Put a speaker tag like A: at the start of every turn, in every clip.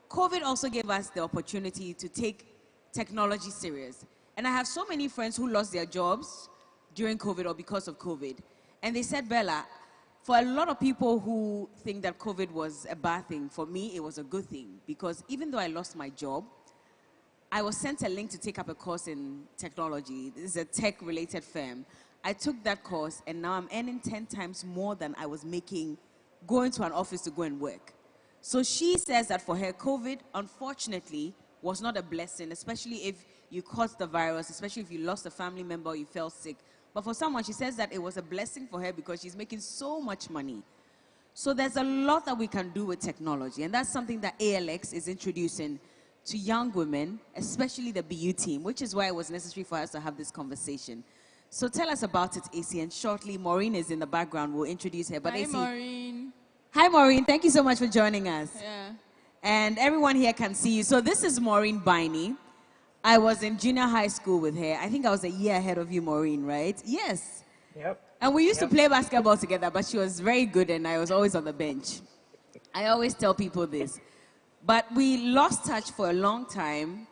A: COVID also gave us the opportunity to take technology serious. And I have so many friends who lost their jobs during COVID or because of COVID. And they said, Bella, for a lot of people who think that COVID was a bad thing, for me, it was a good thing. Because even though I lost my job, I was sent a link to take up a course in technology. This is a tech-related firm. I took that course, and now I'm earning 10 times more than I was making going to an office to go and work. So she says that for her, COVID, unfortunately, was not a blessing, especially if you caught the virus, especially if you lost a family member or you fell sick. But for someone, she says that it was a blessing for her because she's making so much money. So there's a lot that we can do with technology, and that's something that ALX is introducing to young women, especially the BU team, which is why it was necessary for us to have this conversation. So tell us about it, AC, and shortly, Maureen is in the background. We'll introduce her. But
B: Hi,
A: AC,
B: Maureen.
A: Hi, Maureen. Thank you so much for joining us.
B: Yeah.
A: And everyone here can see you. So this is Maureen Biney. I was in junior high school with her. I think I was a year ahead of you, Maureen, right? Yes.
C: Yep.
A: And we used to play basketball together, but she was very good and I was always on the bench. I always tell people this. But we lost touch for a long time.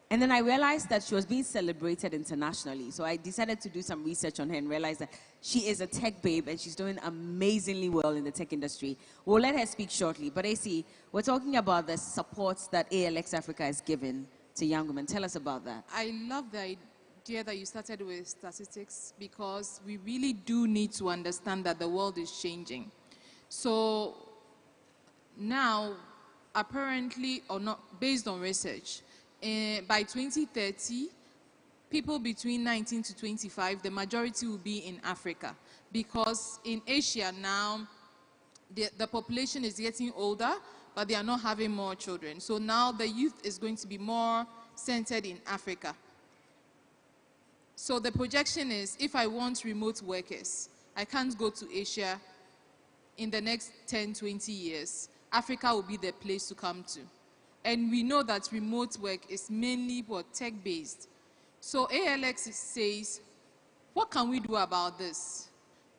A: And then I realized that she was being celebrated internationally. So I decided to do some research on her and realized that she is a tech babe and she's doing amazingly well in the tech industry. We'll let her speak shortly. But AC, we're talking about the support that ALX Africa has given to young women. Tell us about that.
B: I love the idea that you started with statistics because we really do need to understand that the world is changing. So now, apparently, or not, based on research, by 2030, people between 19 to 25, the majority will be in Africa. Because in Asia now, the population is getting older, but they are not having more children. So now the youth is going to be more centered in Africa. So the projection is, if I want remote workers, I can't go to Asia in the next 10, 20 years. Africa will be the place to come to. And we know that remote work is mainly tech-based. So ALX says, what can we do about this?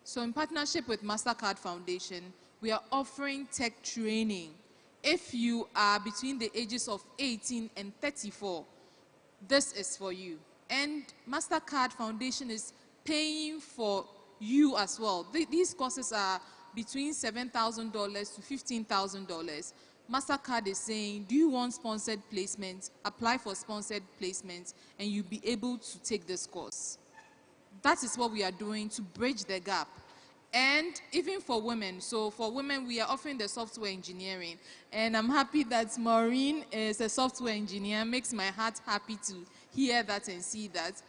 B: So in partnership with MasterCard Foundation, we are offering tech training. If you are between the ages of 18 and 34, this is for you. And MasterCard Foundation is paying for you as well. These courses are between $7,000 to $15,000. MasterCard is saying, do you want sponsored placement? Apply for sponsored placement, and you'll be able to take this course. That is what we are doing to bridge the gap. And even for women, so for women, we are offering the software engineering. And I'm happy that Maureen is a software engineer. Makes my heart happy to hear that and see that.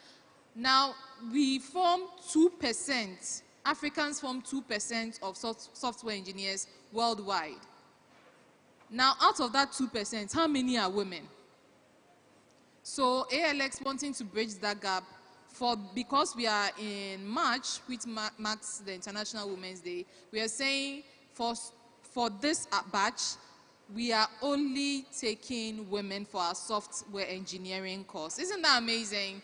B: Now, we form 2%, Africans form 2% of software engineers worldwide. Now, out of that 2%, how many are women? So ALX wanting to bridge that gap, because we are in March, which marks the International Women's Day, we are saying for this batch, we are only taking women for our software engineering course. Isn't that amazing?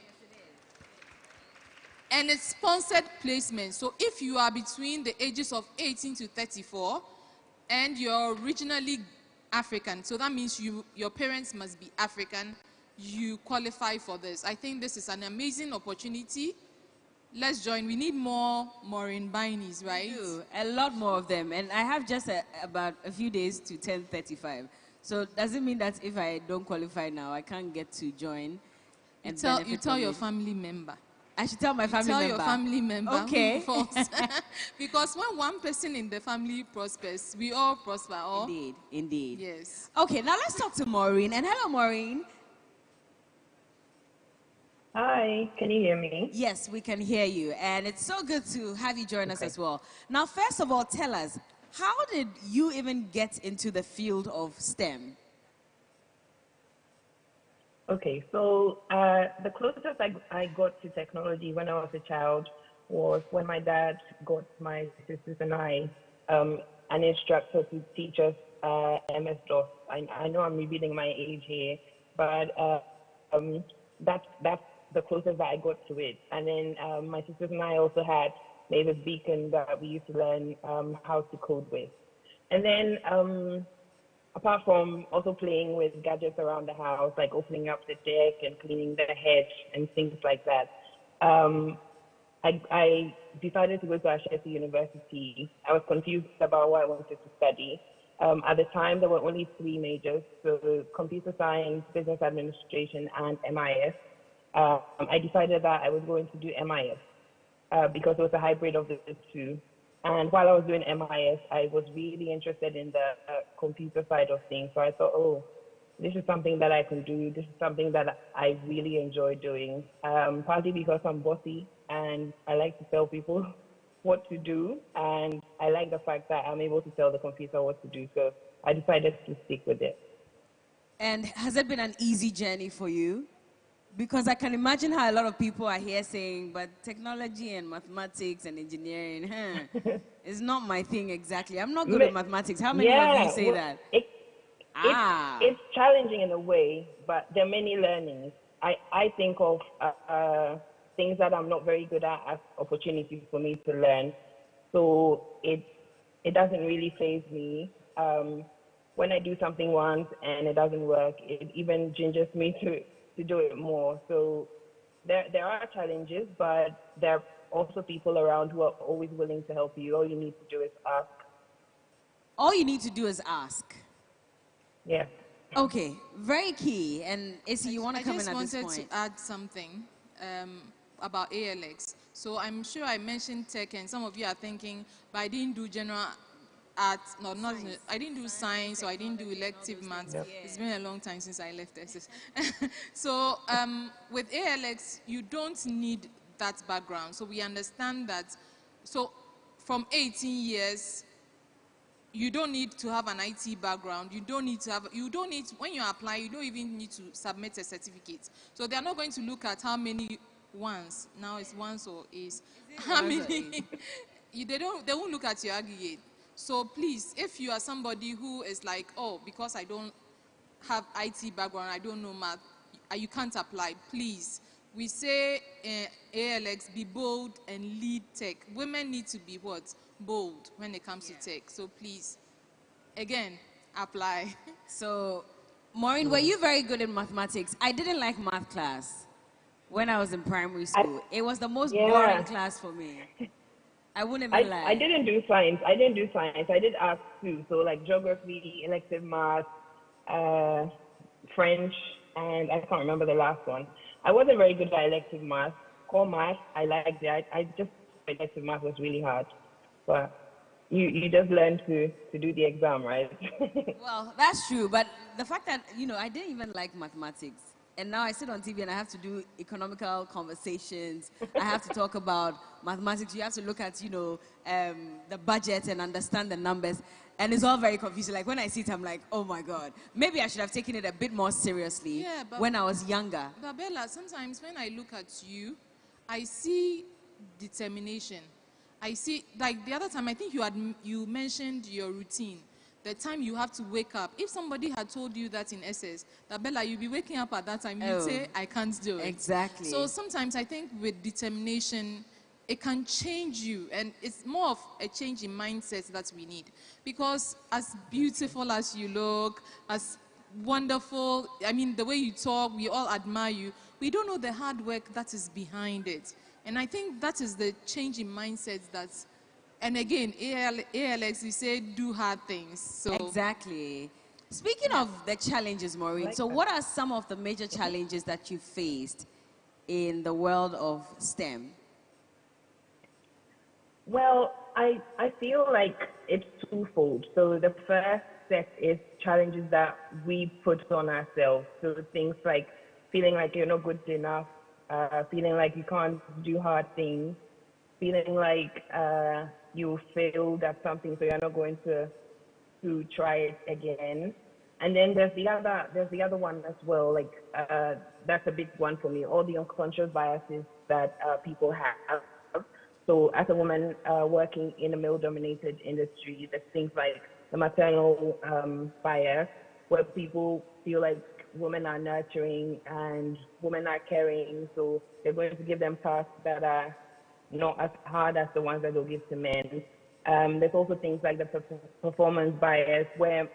B: And it's sponsored placement. So if you are between the ages of 18 to 34 and you're originally African, so that means your parents must be African, you qualify for this. I think this is an amazing opportunity. Let's join. We need more Maureen Bineys, right? We do.
A: A lot more of them. And I have just about a few days to 10:35. So does it mean that if I don't qualify now, I can't get to join? And
B: you tell your family member.
A: I should tell my family member.
B: Tell your family member.
A: Okay.
B: Because when one person in the family prospers, we all prosper.
A: Indeed, indeed.
B: Yes.
A: Okay, now let's talk to Maureen. And hello, Maureen.
C: Hi, can you hear me?
A: Yes, we can hear you. And it's so good to have you join us as well. Now, first of all, tell us, how did you even get into the field of STEM?
C: Okay, so the closest I got to technology when I was a child was when my dad got my sisters and I an instructor to teach us MS-DOS. I know I'm revealing my age here, but that's the closest that I got to it. And then my sisters and I also had Mavis Beacon that we used to learn how to code with. And then apart from also playing with gadgets around the house, like opening up the deck and cleaning the hedge and things like that, I decided to go to Ashesi University. I was confused about what I wanted to study. At the time, there were only three majors, so computer science, business administration, and MIS. I decided that I was going to do MIS because it was a hybrid of the two. And while I was doing MIS, I was really interested in the computer side of things. So I thought, oh, this is something that I can do. This is something that I really enjoy doing, partly because I'm bossy and I like to tell people what to do. And I like the fact that I'm able to tell the computer what to do. So I decided to stick with it.
A: And has it been an easy journey for you? Because I can imagine how a lot of people are here saying, but technology and mathematics and engineering, is not my thing exactly. I'm not good at mathematics. How many of you say that?
C: It's challenging in a way, but there are many learnings. I think of things that I'm not very good at as opportunities for me to learn. So it doesn't really faze me. When I do something once and it doesn't work, it even gingers me to do it more. So there are challenges, but there are also people around who are always willing to help you. All you need to do is ask.
A: All you need to do is ask.
C: Yeah.
A: Okay, very key. And Issy, you want to come in at this point?
B: I just wanted to add something about ALX. So I'm sure I mentioned tech, and some of you are thinking, but I didn't do general arts, I didn't do science, or I didn't do elective maths. Yep. It's been a long time since I left SS. So with ALX, you don't need that background. So we understand that. So from 18 years, you don't need to have an IT background. When you apply, you don't even need to submit a certificate. So they're not going to look at how many ones. Now it's once or is. How many? They won't look at your aggregate. So please, if you are somebody who is like, oh, because I don't have IT background, I don't know math, you can't apply, please. We say ALX, be bold and lead tech. Women need to be what? Bold when it comes to tech. So please, again, apply.
A: So, Maureen, were you very good in mathematics? I didn't like math class when I was in primary school. It was the most boring class for me. I wouldn't even lie.
C: I didn't do science. I did arts too. So like geography, elective math, French, and I can't remember the last one. I wasn't very good at elective math. Core math, I liked it. I just, elective math was really hard. But you just learn to do the exam, right?
A: Well, that's true. But the fact that, I didn't even like mathematics. And now I sit on TV and I have to do economical conversations. I have to talk about mathematics. You have to look at, the budget and understand the numbers. And it's all very confusing. Like when I see it, I'm like, oh my God. Maybe I should have taken it a bit more seriously when I was younger.
B: But Bella, sometimes when I look at you, I see determination. I see, like the other time, I think you mentioned your routine. The time you have to wake up. If somebody had told you that in SS, that Bella, you'll be waking up at that time, you'd say, I can't do it.
A: Exactly.
B: So sometimes I think with determination, it can change you. And it's more of a change in mindset that we need. Because as beautiful as you look, as wonderful, I mean, the way you talk, we all admire you. We don't know the hard work that is behind it. And I think that is the change in mindset that's. And again, ALX, we say do hard things. So
A: exactly. Speaking of the challenges, Maureen, so what are some of the major challenges that you faced in the world of STEM?
C: Well, I feel like it's twofold. So the first set is challenges that we put on ourselves. So things like feeling like you're not good enough, feeling like you can't do hard things, feeling like you failed at something, so you're not going to try it again. And then there's the other one as well. Like that's a big one for me. All the unconscious biases that people have. So as a woman working in a male-dominated industry, there's things like the maternal bias, where people feel like women are nurturing and women are caring, so they're going to give them tasks that are not as hard as the ones that they'll give to men. There's also things like the performance bias, where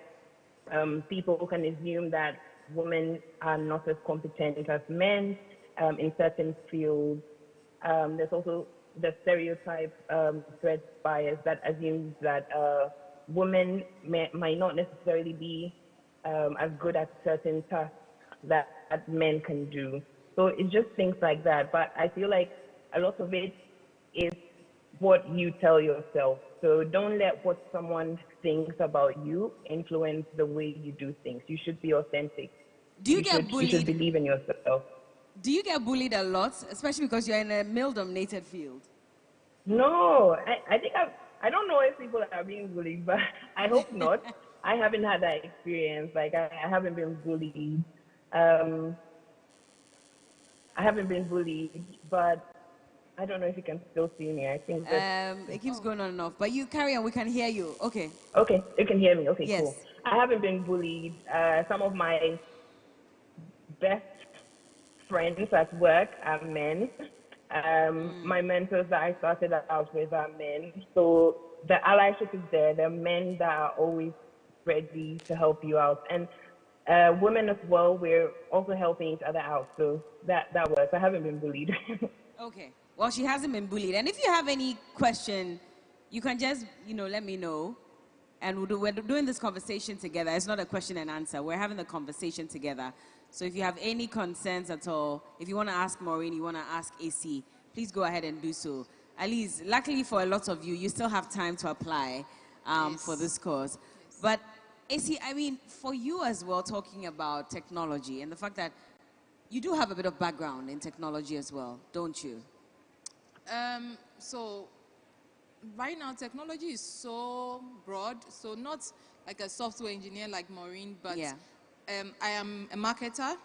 C: people can assume that women are not as competent as men in certain fields. There's also the stereotype threat bias that assumes that women might not necessarily be as good at certain tasks that men can do. So it's just things like that. But I feel like a lot of it is what you tell yourself. So don't let what someone thinks about you influence the way you do things. You should be authentic.
A: Do you get bullied?
C: You should believe in yourself.
A: Do you get bullied a lot, especially because you're in a male-dominated field?
C: No, I think I don't know if people are being bullied, but I hope not. I haven't had that experience. Like I haven't been bullied. I haven't been bullied, but I don't know if you can still see me. I think that
A: it keeps going on and off, but you carry on. We can hear you. Okay.
C: Okay, you can hear me. Okay,
A: yes.
C: Cool. I haven't been bullied. Some of my best friends at work are men. My mentors that I started out with are men. So the allyship is there. There are men that are always ready to help you out. And women as well, we're also helping each other out. So that works. I haven't been bullied.
A: Okay. Well, she hasn't been bullied. And if you have any question, you can just, let me know. And we're doing this conversation together. It's not a question and answer. We're having the conversation together. So if you have any concerns at all, if you want to ask Maureen, you want to ask AC, please go ahead and do so. At least, luckily for a lot of you, you still have time to apply for this course. Yes. But AC, I mean, for you as well, talking about technology and the fact that you do have a bit of background in technology as well, don't you?
B: So right now, technology is so broad. So not like a software engineer like Maureen, but
A: yeah.
B: I am a marketer.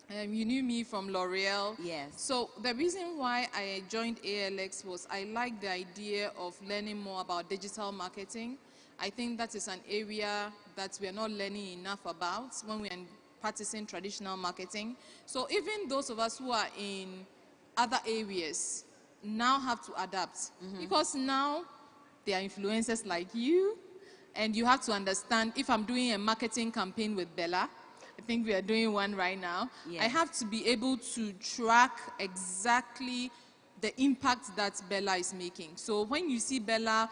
B: You knew me from L'Oreal.
A: Yes.
B: So the reason why I joined ALX was I like the idea of learning more about digital marketing. I think that is an area that we are not learning enough about when we are practicing traditional marketing. So even those of us who are in other areas now have to adapt, because now there are influencers like you, and you have to understand, if I'm doing a marketing campaign with Bella, I think we are doing one right now, I have to be able to track exactly the impact that Bella is making. So when you see Bella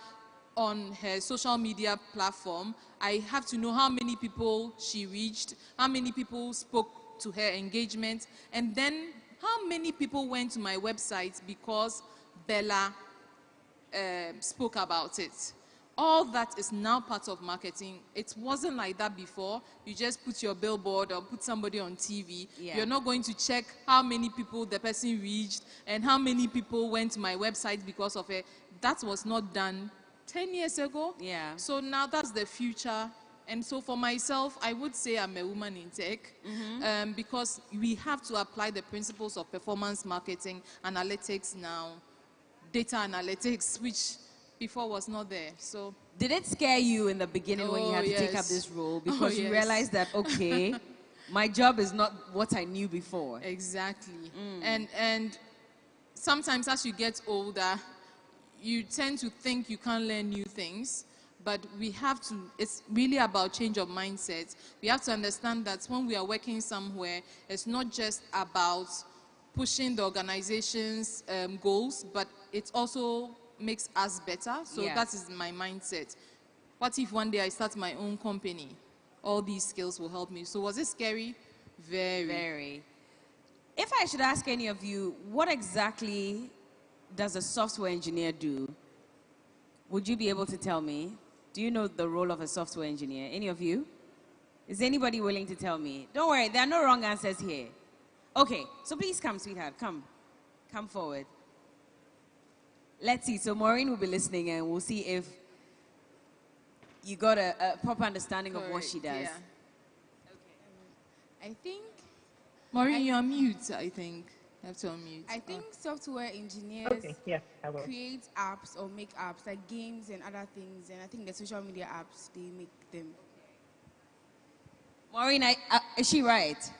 B: on her social media platform, I have to know how many people she reached, how many people spoke to her engagement, and then how many people went to my website because Bella spoke about it. All that is now part of marketing. It wasn't like that before. You just put your billboard or put somebody on TV. Yeah. You're not going to check how many people the person reached and how many people went to my website because of it. That was not done 10 years ago.
A: Yeah.
B: So now that's the future. And so for myself, I would say I'm a woman in tech, because we have to apply the principles of performance marketing, analytics now, data analytics, which before was not there. So
A: did it scare you in the beginning when you had to take up this role? Because you realized that, okay, my job is not what I knew before.
B: Exactly. And sometimes as you get older, you tend to think you can't learn new things. But we have to, it's really about change of mindset. We have to understand that when we are working somewhere, it's not just about pushing the organization's goals, but it also makes us better. So that is my mindset. What if one day I start my own company? All these skills will help me. So was it scary? Very.
A: Very. If I should ask any of you, what exactly does a software engineer do? Would you be able to tell me? Do you know the role of a software engineer? Any of you? Is anybody willing to tell me? Don't worry, there are no wrong answers here. Okay, so please come, sweetheart. Come. Come forward. Let's see. So Maureen will be listening, and we'll see if you got a proper understanding of what she does.
B: Yeah. Okay. I think... Maureen, you're on mute, I think. You have to unmute.
D: I think software engineers
C: create
D: apps or make apps like games and other things, and I think the social media apps, they make them.
A: Maureen, is she right?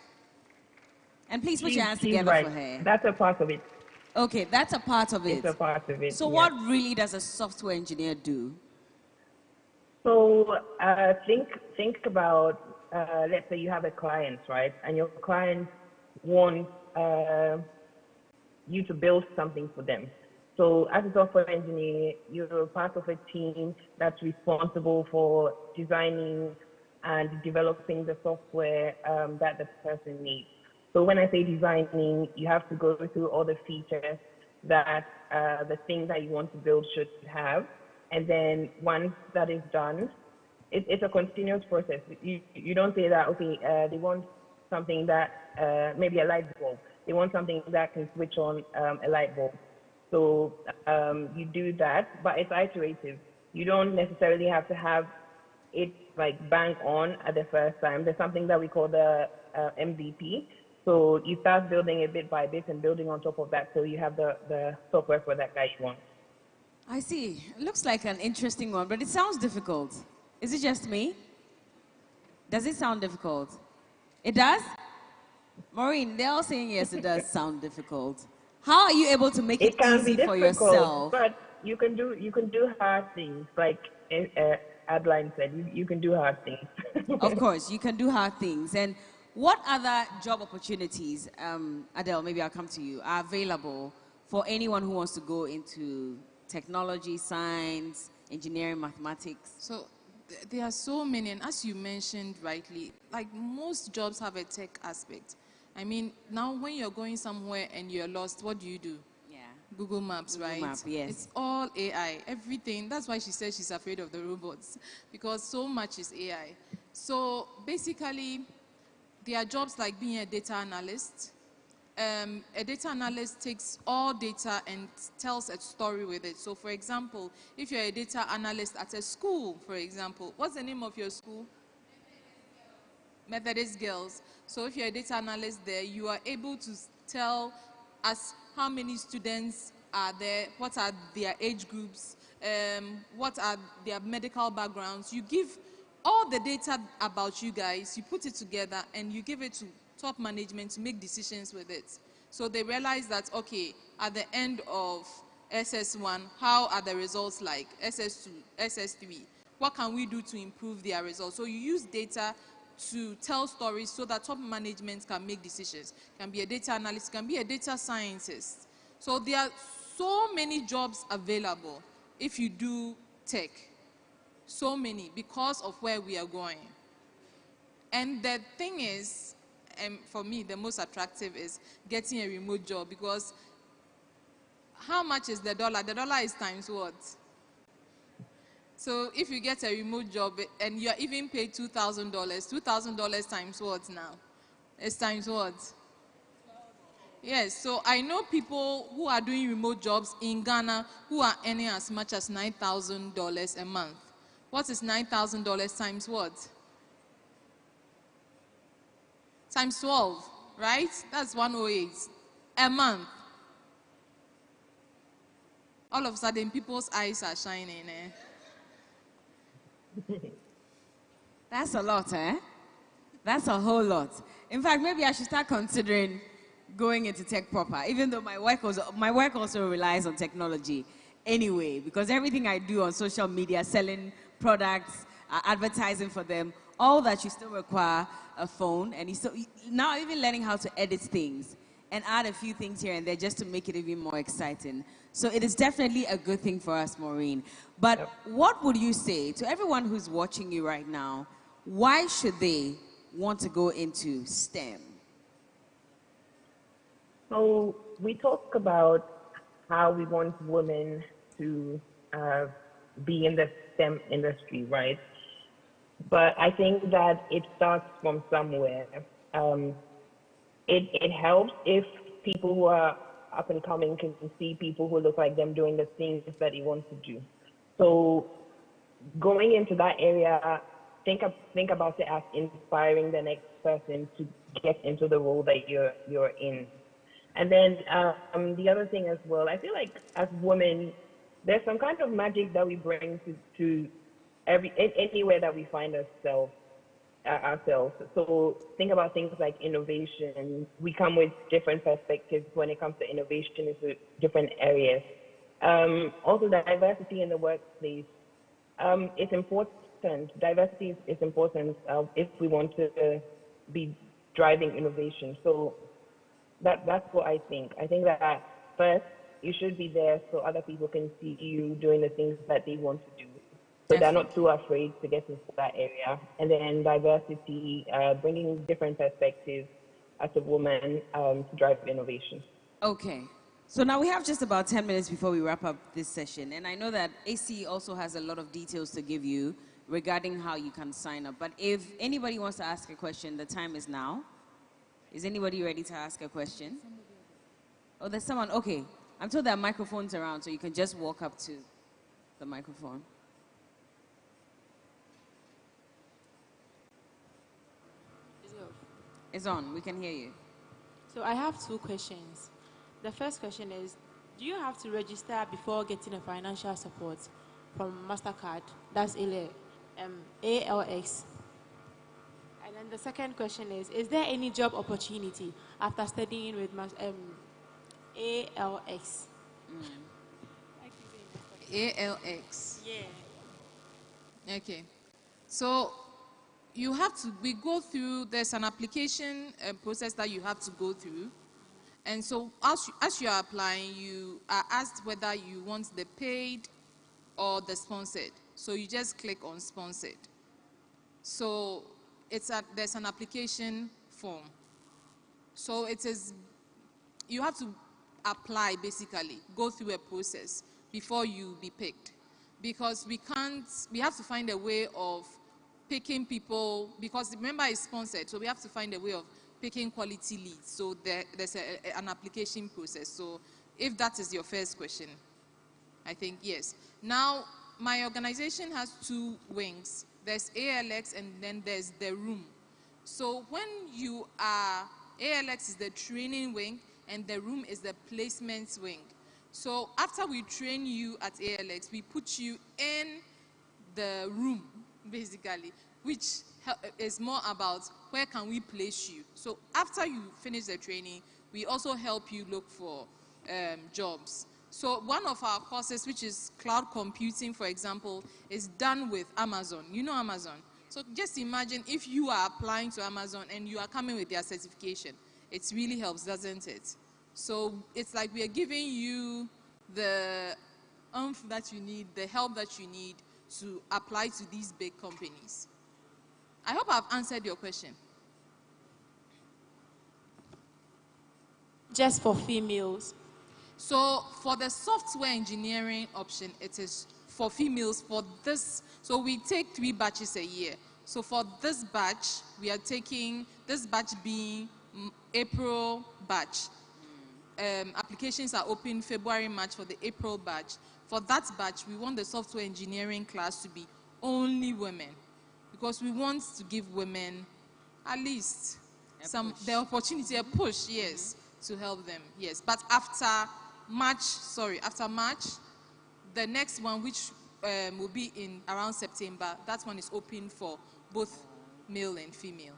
A: And please put your hands together for her.
C: That's a part of it.
A: Okay, that's a part of it.
C: It's a part of it.
A: So what really does a software engineer do?
C: So think about let's say you have a client, right, and your client wants you to build something for them. So as a software engineer, you're part of a team that's responsible for designing and developing the software that the person needs. So when I say designing, you have to go through all the features that the thing that you want to build should have. And then once that is done, it's a continuous process. You don't say that, okay, they want something that, maybe a light bulb. They want something that can switch on a light bulb. So you do that, but it's iterative. You don't necessarily have to have it like bang on at the first time. There's something that we call the MVP. So you start building it bit by bit and building on top of that so you have the software for that guy you want.
A: I see. It looks like an interesting one, but it sounds difficult. Is it just me? Does it sound difficult? It does? Maureen, they're all saying yes, it does sound difficult. How are you able to make it
C: can
A: easy
C: be
A: for
C: difficult,
A: yourself?
C: but you can do hard things. Like Adeline said, you can do hard things.
A: Of course, you can do hard things. And what other job opportunities, Adele, maybe I'll come to you, are available for anyone who wants to go into technology, science, engineering, mathematics?
B: So there are so many, and as you mentioned rightly, like most jobs have a tech aspect. I mean, now when you're going somewhere and you're lost, what do?
A: Yeah.
B: Google Maps,
A: Google
B: right?
A: Map, yes.
B: It's all AI, everything. That's why she says she's afraid of the robots, because so much is AI. So basically, there are jobs like being a data analyst. A data analyst takes all data and tells a story with it. So for example, if you're a data analyst at a school, for example, what's the name of your school? Methodist Girls. So if you're a data analyst there, you are able to tell us how many students are there, what are their age groups, what are their medical backgrounds. You give all the data about you guys, you put it together, and you give it to top management to make decisions with it. So they realize that, okay, at the end of SS1, how are the results like? SS2, SS3, what can we do to improve their results? So you use data to tell stories so that top management can make decisions. Can be a data analyst, can be a data scientist. So there are so many jobs available if you do tech. So many, because of where we are going. And the thing is, for me, the most attractive is getting a remote job, because how much is the dollar? The dollar is times what? So if you get a remote job and you're even paid $2,000, $2,000 times what now? It's times what? Yes, so I know people who are doing remote jobs in Ghana who are earning as much as $9,000 a month. What is $9,000 times what? Times 12, right? That's 108 a month. All of a sudden, people's eyes are shining.
A: That's a lot, eh? That's a whole lot. In fact, maybe I should start considering going into tech proper, even though my work also relies on technology anyway, because everything I do on social media, selling products, advertising for them, all that you still require a phone, and now even learning how to edit things and add a few things here and there just to make it even more exciting. So it is definitely a good thing for us, Maureen. But what would you say to everyone who's watching you right now? Why should they want to go into STEM?
C: So we talk about how we want women to be in the STEM industry, right? But I think that it starts from somewhere. It helps if people who are up and coming can see people who look like them doing the things that they want to do. So going into that area, think about it as inspiring the next person to get into the role that you're in. And then the other thing as well, I feel like as women, there's some kind of magic that we bring to anywhere that we find ourselves. So think about things like innovation. We come with different perspectives when it comes to innovation into different areas. Also, the diversity in the workplace. It's important important. Diversity is important if we want to be driving innovation. So that's what I think. I think that first you should be there so other people can see you doing the things that they want to do. So they're not too afraid to get into that area. And then diversity, bringing different perspectives as a woman to drive innovation.
A: Okay. So now we have just about 10 minutes before we wrap up this session. And I know that AC also has a lot of details to give you regarding how you can sign up. But if anybody wants to ask a question, the time is now. Is anybody ready to ask a question? Oh, there's someone. Okay. I'm told there are microphones around, so you can just walk up to the microphone. It's on. We can hear you.
E: So I have two questions. The first question is, do you have to register before getting a financial support from MasterCard? That's ALX. And then the second question is there any job opportunity after studying with ALX?
B: ALX.
E: Yeah.
B: Okay. So you have to, we go through, there's an application process that you have to go through. And so as you are applying, you are asked whether you want the paid or the sponsored. So you just click on sponsored. So there's an application form. So it is, you have to apply basically, go through a process before you be picked. Because we have to find a way of picking people, because remember it's sponsored, so we have to find a way of picking quality leads. So there's an application process. So if that is your first question, I think yes. Now, my organization has two wings. There's ALX and then there's the room. So when you are, ALX is the training wing and the room is the placements wing. So after we train you at ALX, we put you in the room, basically, which is more about where can we place you. So after you finish the training, we also help you look for jobs. So one of our courses, which is cloud computing, for example, is done with Amazon. You know Amazon. So just imagine if you are applying to Amazon and you are coming with their certification. It really helps, doesn't it? So it's like we are giving you the oomph that you need, the help that you need to apply to these big companies. I hope I've answered your question.
E: Just for females.
B: So for the software engineering option, it is for females for this. So we take 3 batches a year. So for this batch, we are taking, this batch being April batch. Applications are open February, March for the April batch. For that batch, we want the software engineering class to be only women, because we want to give women at least the opportunity, a push, yes, to help them, yes. But after March, the next one, which will be in around September, that one is open for both male and female.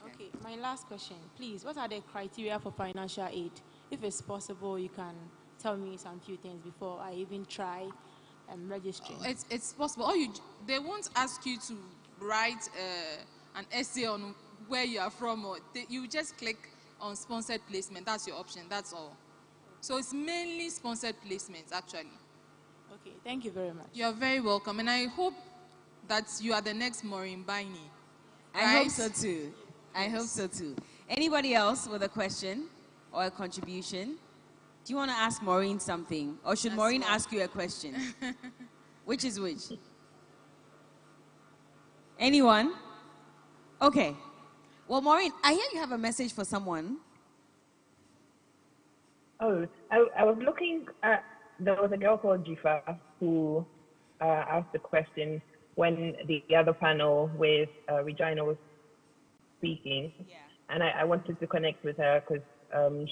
E: Okay, my last question, please. What are the criteria for financial aid? If it's possible, you can tell me some few things before I even try registering.
B: It's possible. They won't ask you to write an essay on where you are from, or you just click on sponsored placement. That's your option. That's all. So it's mainly sponsored placements, actually.
E: Okay, thank you very much.
B: You're very welcome, and I hope that you are the next Maureen Baini.
A: I hope so too. I hope so too. Anybody else with a question or a contribution? Do you want to ask Maureen something? Or should Maureen ask you a question? Which is which? Anyone? Okay. Well, Maureen, I hear you have a message for someone.
C: Oh, I was looking at, there was a girl called Jifa who asked the question when the other panel with Regina was speaking. Yeah. And I wanted to connect with her because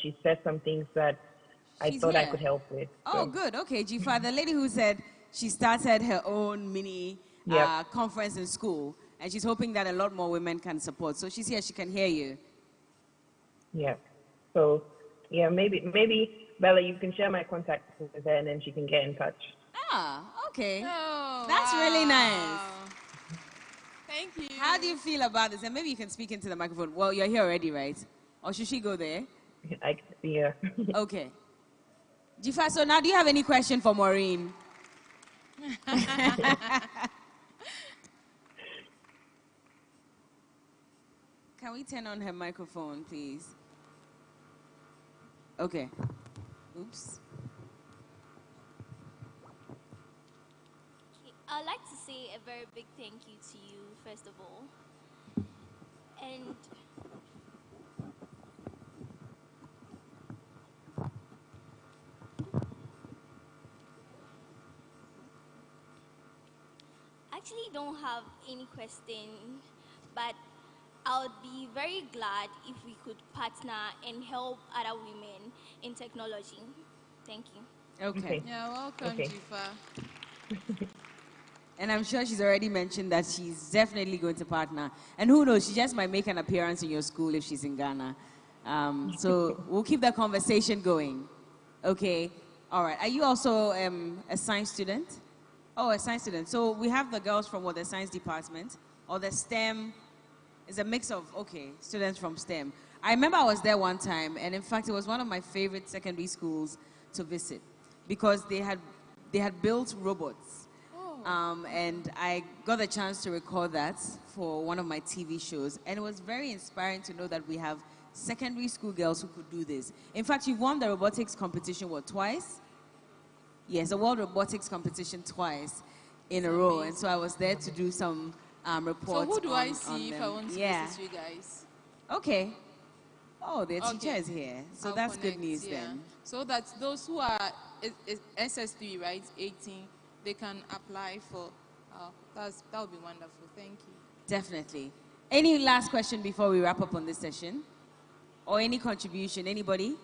C: she said some things that I thought I could help with.
A: Oh, good. Okay, Jifa, the lady who said she started her own mini conference in school, and she's hoping that a lot more women can support. So she's here, she can hear you.
C: Yeah. So, yeah, maybe Bella, you can share my contact with her, and then she can get in touch.
A: Ah, okay.
B: Oh,
A: That's really nice.
B: Thank you.
A: How do you feel about this? And maybe you can speak into the microphone. Well, you're here already, right? Or should she go there?
C: I can see her.
A: Okay. Jifa, so now do you have any question for Maureen? Can we turn on her microphone, please? Okay. Oops.
F: I'd like to say a very big thank you to you, first of all. And I actually don't have any question, but I would be very glad if we could partner and help other women in technology. Thank you.
A: Okay.
B: Yeah, welcome,
C: Okay.
B: Jifa.
A: And I'm sure she's already mentioned that she's definitely going to partner. And who knows, she just might make an appearance in your school if she's in Ghana. So we'll keep the conversation going. Okay. All right. Are you also a science student? Oh, a science student. So we have the girls from the science department or the STEM. It's a mix of, okay, students from STEM. I remember I was there one time, and in fact, it was one of my favorite secondary schools to visit because they had built robots. And I got the chance to record that for one of my TV shows. And it was very inspiring to know that we have secondary school girls who could do this. In fact, you won the robotics competition, what, twice? Yes, the World Robotics Competition twice in a row. And so I was there to do some reports.
B: So who do I
A: on
B: see if
A: them.
B: I want to visit you guys?
A: Okay. Oh, their teacher
B: Okay.
A: is here. So
B: I'll
A: that's
B: connect,
A: good news
B: yeah.
A: then.
B: So that those who are SS3, right, 18, they can apply for, that would be wonderful. Thank you.
A: Definitely. Any last question before we wrap up on this session? Or any contribution? Anybody?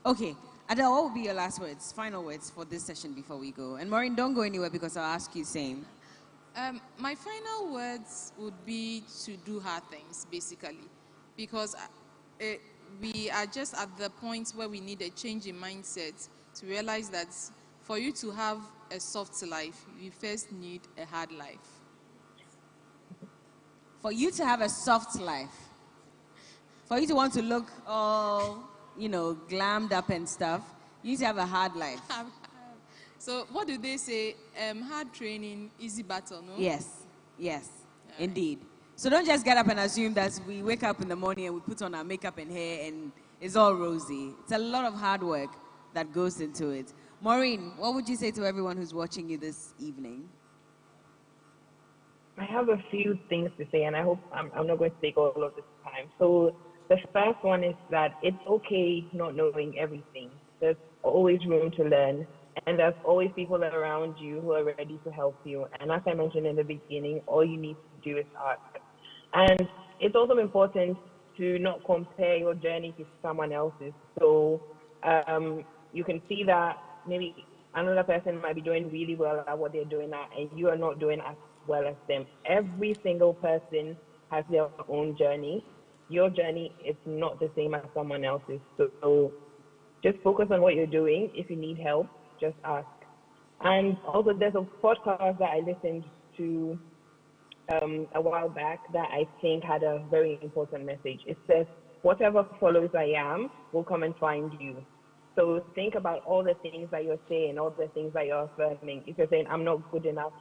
A: Okay. Adele, what will be your last words, final words for this session before we go? And Maureen, don't go anywhere because I'll ask you same.
B: My final words would be to do hard things, basically, because we are just at the point where we need a change in mindset to realize that for you to have a soft life, you first need a hard life.
A: For you to have a soft life, for you to want to look all, glammed up and stuff, you need to have a hard life.
B: So what do they say? Hard training, easy battle, no?
A: Yes, indeed. So don't just get up and assume that we wake up in the morning and we put on our makeup and hair and it's all rosy. It's a lot of hard work that goes into it. Maureen, what would you say to everyone who's watching you this evening?
C: I have a few things to say, and I hope I'm not going to take all of this time. So the first one is that it's okay not knowing everything. There's always room to learn, and there's always people around you who are ready to help you. And as I mentioned in the beginning, all you need to do is ask. And it's also important to not compare your journey to someone else's. So you can see that maybe another person might be doing really well at what they're doing at, and you are not doing as well as them. Every single person has their own journey. Your journey is not the same as someone else's. So just focus on what you're doing. If you need help, just ask. And also, there's a podcast that I listened to a while back that I think had a very important message. It says, whatever follows I am will come and find you. So think about all the things that you're saying, all the things that you're affirming. If you're saying, I'm not good enough,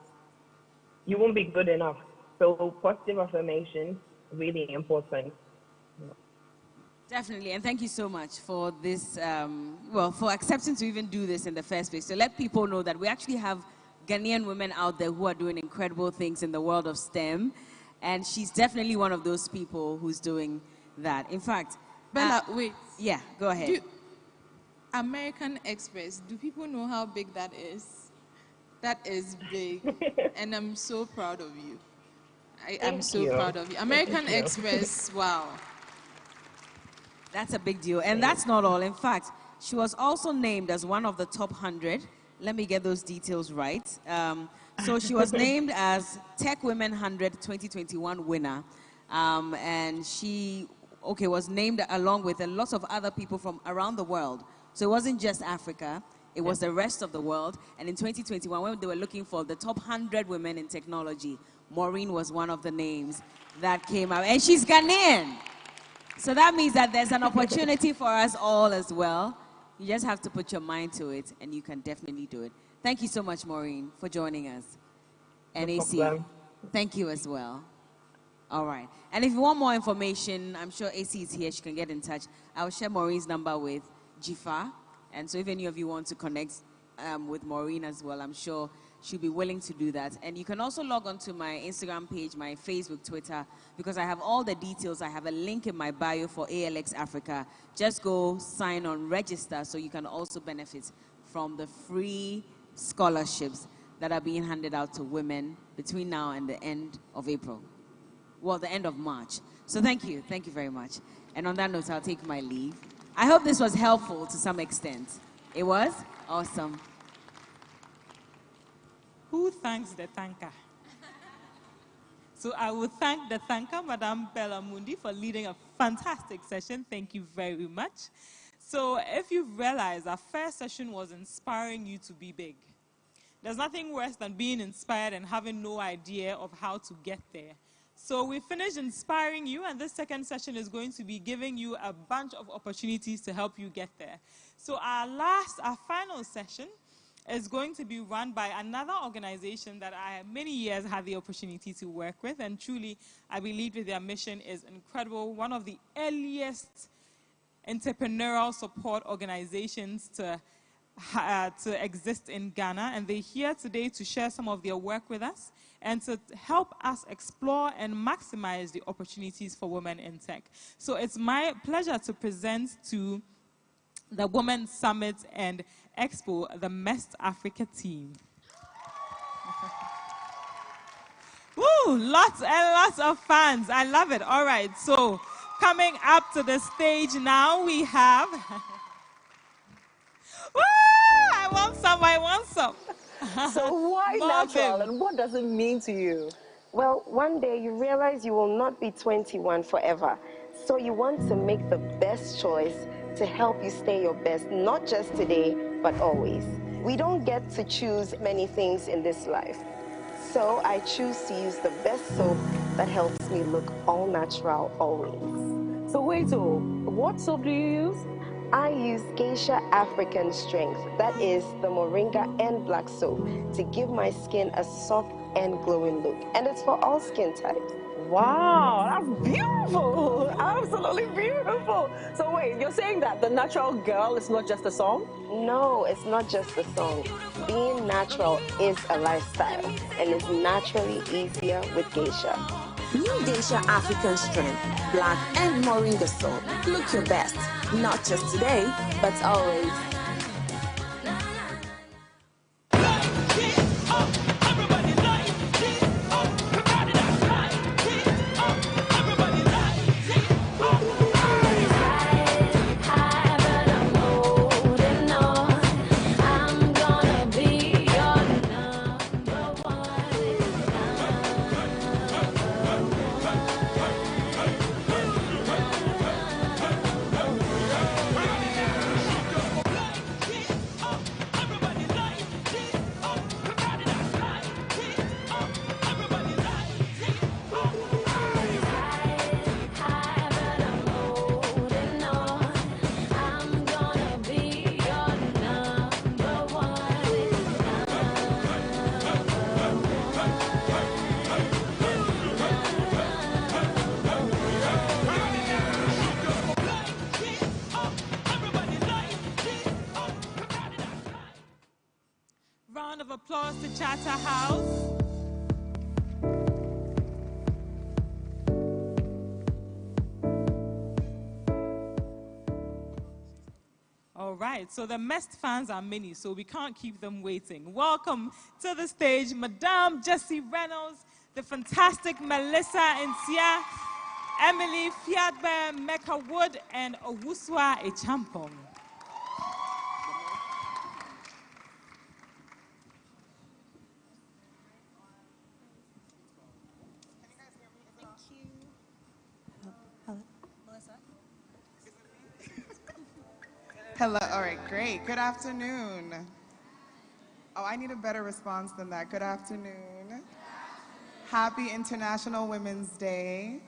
C: you won't be good enough. So positive affirmation, really important.
A: Definitely, and thank you so much for this, for accepting to even do this in the first place. So let people know that we actually have Ghanaian women out there who are doing incredible things in the world of STEM, and she's definitely one of those people who's doing that. In fact,
B: Bella, wait.
A: Yeah, go ahead.
B: American Express, do people know how big that is? That is big, and I'm so proud of you. I'm so proud of you. American Express, wow.
A: That's a big deal. And that's not all. In fact, she was also named as one of the top 100. Let me get those details right. So she was named as Tech Women 100 2021 winner. And she, was named along with a lot of other people from around the world. So it wasn't just Africa. It was the rest of the world. And in 2021, when they were looking for the top 100 women in technology, Maureen was one of the names that came out. And she's Ghanaian. So that means that there's an opportunity for us all as well. You just have to put your mind to it, and you can definitely do it. Thank you so much, Maureen, for joining us. And
C: No
A: AC,
C: problem.
A: thank you as well. All right. And if you want more information, I'm sure AC is here. She can get in touch. I'll share Maureen's number with Jifa. And so if any of you want to connect with Maureen as well, I'm sure she'll be willing to do that. And you can also log on to my Instagram page, my Facebook, Twitter, because I have all the details. I have a link in my bio for ALX Africa. Just go sign on, register, so you can also benefit from the free scholarships that are being handed out to women between now and the end of April. Well, the end of March. So thank you very much. And on that note, I'll take my leave. I hope this was helpful to some extent. It was? Awesome.
G: Who thanks the thanker? So I will thank the thanker, Madame Bella Mundi, for leading a fantastic session. Thank you very much. So if you've realized, our first session was inspiring you to be big. There's nothing worse than being inspired and having no idea of how to get there. So we finished inspiring you, and this second session is going to be giving you a bunch of opportunities to help you get there. So our final session is going to be run by another organization that I many years had the opportunity to work with, and truly I believe that their mission is incredible. One of the earliest entrepreneurial support organizations to exist in Ghana, and they're here today to share some of their work with us and to help us explore and maximize the opportunities for women in tech. So it's my pleasure to present to the Women's Summit and Expo, the Mest Africa team. Woo, lots and lots of fans. I love it. All right, so coming up to the stage now, we have... Woo, I want some.
H: So why natural,
G: Marvin.
H: and what does it mean to you?
I: Well, one day you realize you will not be 21 forever. So you want to make the best choice to help you stay your best, not just today, but always. We don't get to choose many things in this life. So I choose to use the best soap that helps me look all natural always.
H: So wait, what soap do you use?
I: I use Geisha African Strength, that is the Moringa and black soap, to give my skin a soft and glowing look. And it's for all skin types.
H: Wow, that's beautiful. Absolutely beautiful. So wait, you're saying that the natural girl is not just a song?
I: No, it's not just a song. Being natural is a lifestyle, and it's naturally easier with Geisha.
J: New Geisha African Strength, black and moringa soap. Look your best, not just today, but always.
G: Round of applause to Charterhouse. All right, so the Mest fans are many, so we can't keep them waiting. Welcome to the stage, Madame Jessie Reynolds, the fantastic Melissa Nsia, Emily Fiadbe Mecca Wood, and Owuswa Echampong.
K: Hello, all right, great. Good afternoon. Oh, I need a better response than that. Good afternoon. Happy International Women's Day.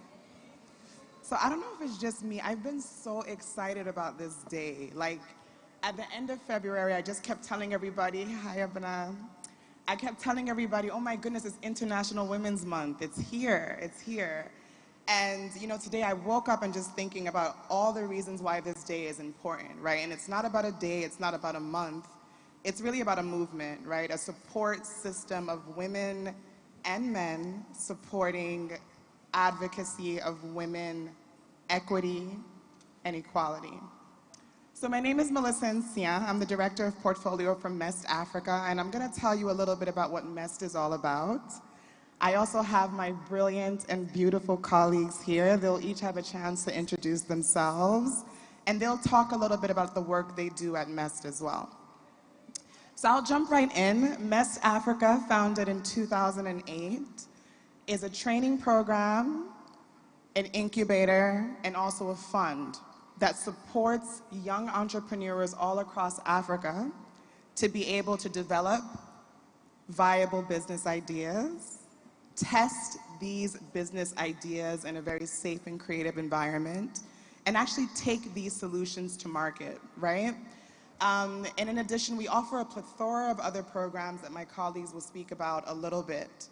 K: So I don't know if it's just me. I've been so excited about this day. Like, at the end of February, I just kept telling everybody, hi, Abana. I kept telling everybody, oh my goodness, it's International Women's Month. It's here, it's here. And, you know, today I woke up and just thinking about all the reasons why this day is important, right? And it's not about a day, it's not about a month. It's really about a movement, right? A support system of women and men supporting advocacy of women, equity, and equality. So my name is Melissa Nsia. I'm the Director of Portfolio from MEST Africa, and I'm going to tell you a little bit about what MEST is all about. I also have my brilliant and beautiful colleagues here. They'll each have a chance to introduce themselves, and they'll talk a little bit about the work they do at MEST as well. So I'll jump right in. MEST Africa, founded in 2008, is a training program, an incubator, and also a fund that supports young entrepreneurs all across Africa to be able to develop viable business ideas, test these business ideas in a very safe and creative environment, and actually take these solutions to market, right? And in addition, we offer a plethora of other programs that my colleagues will speak about a little bit.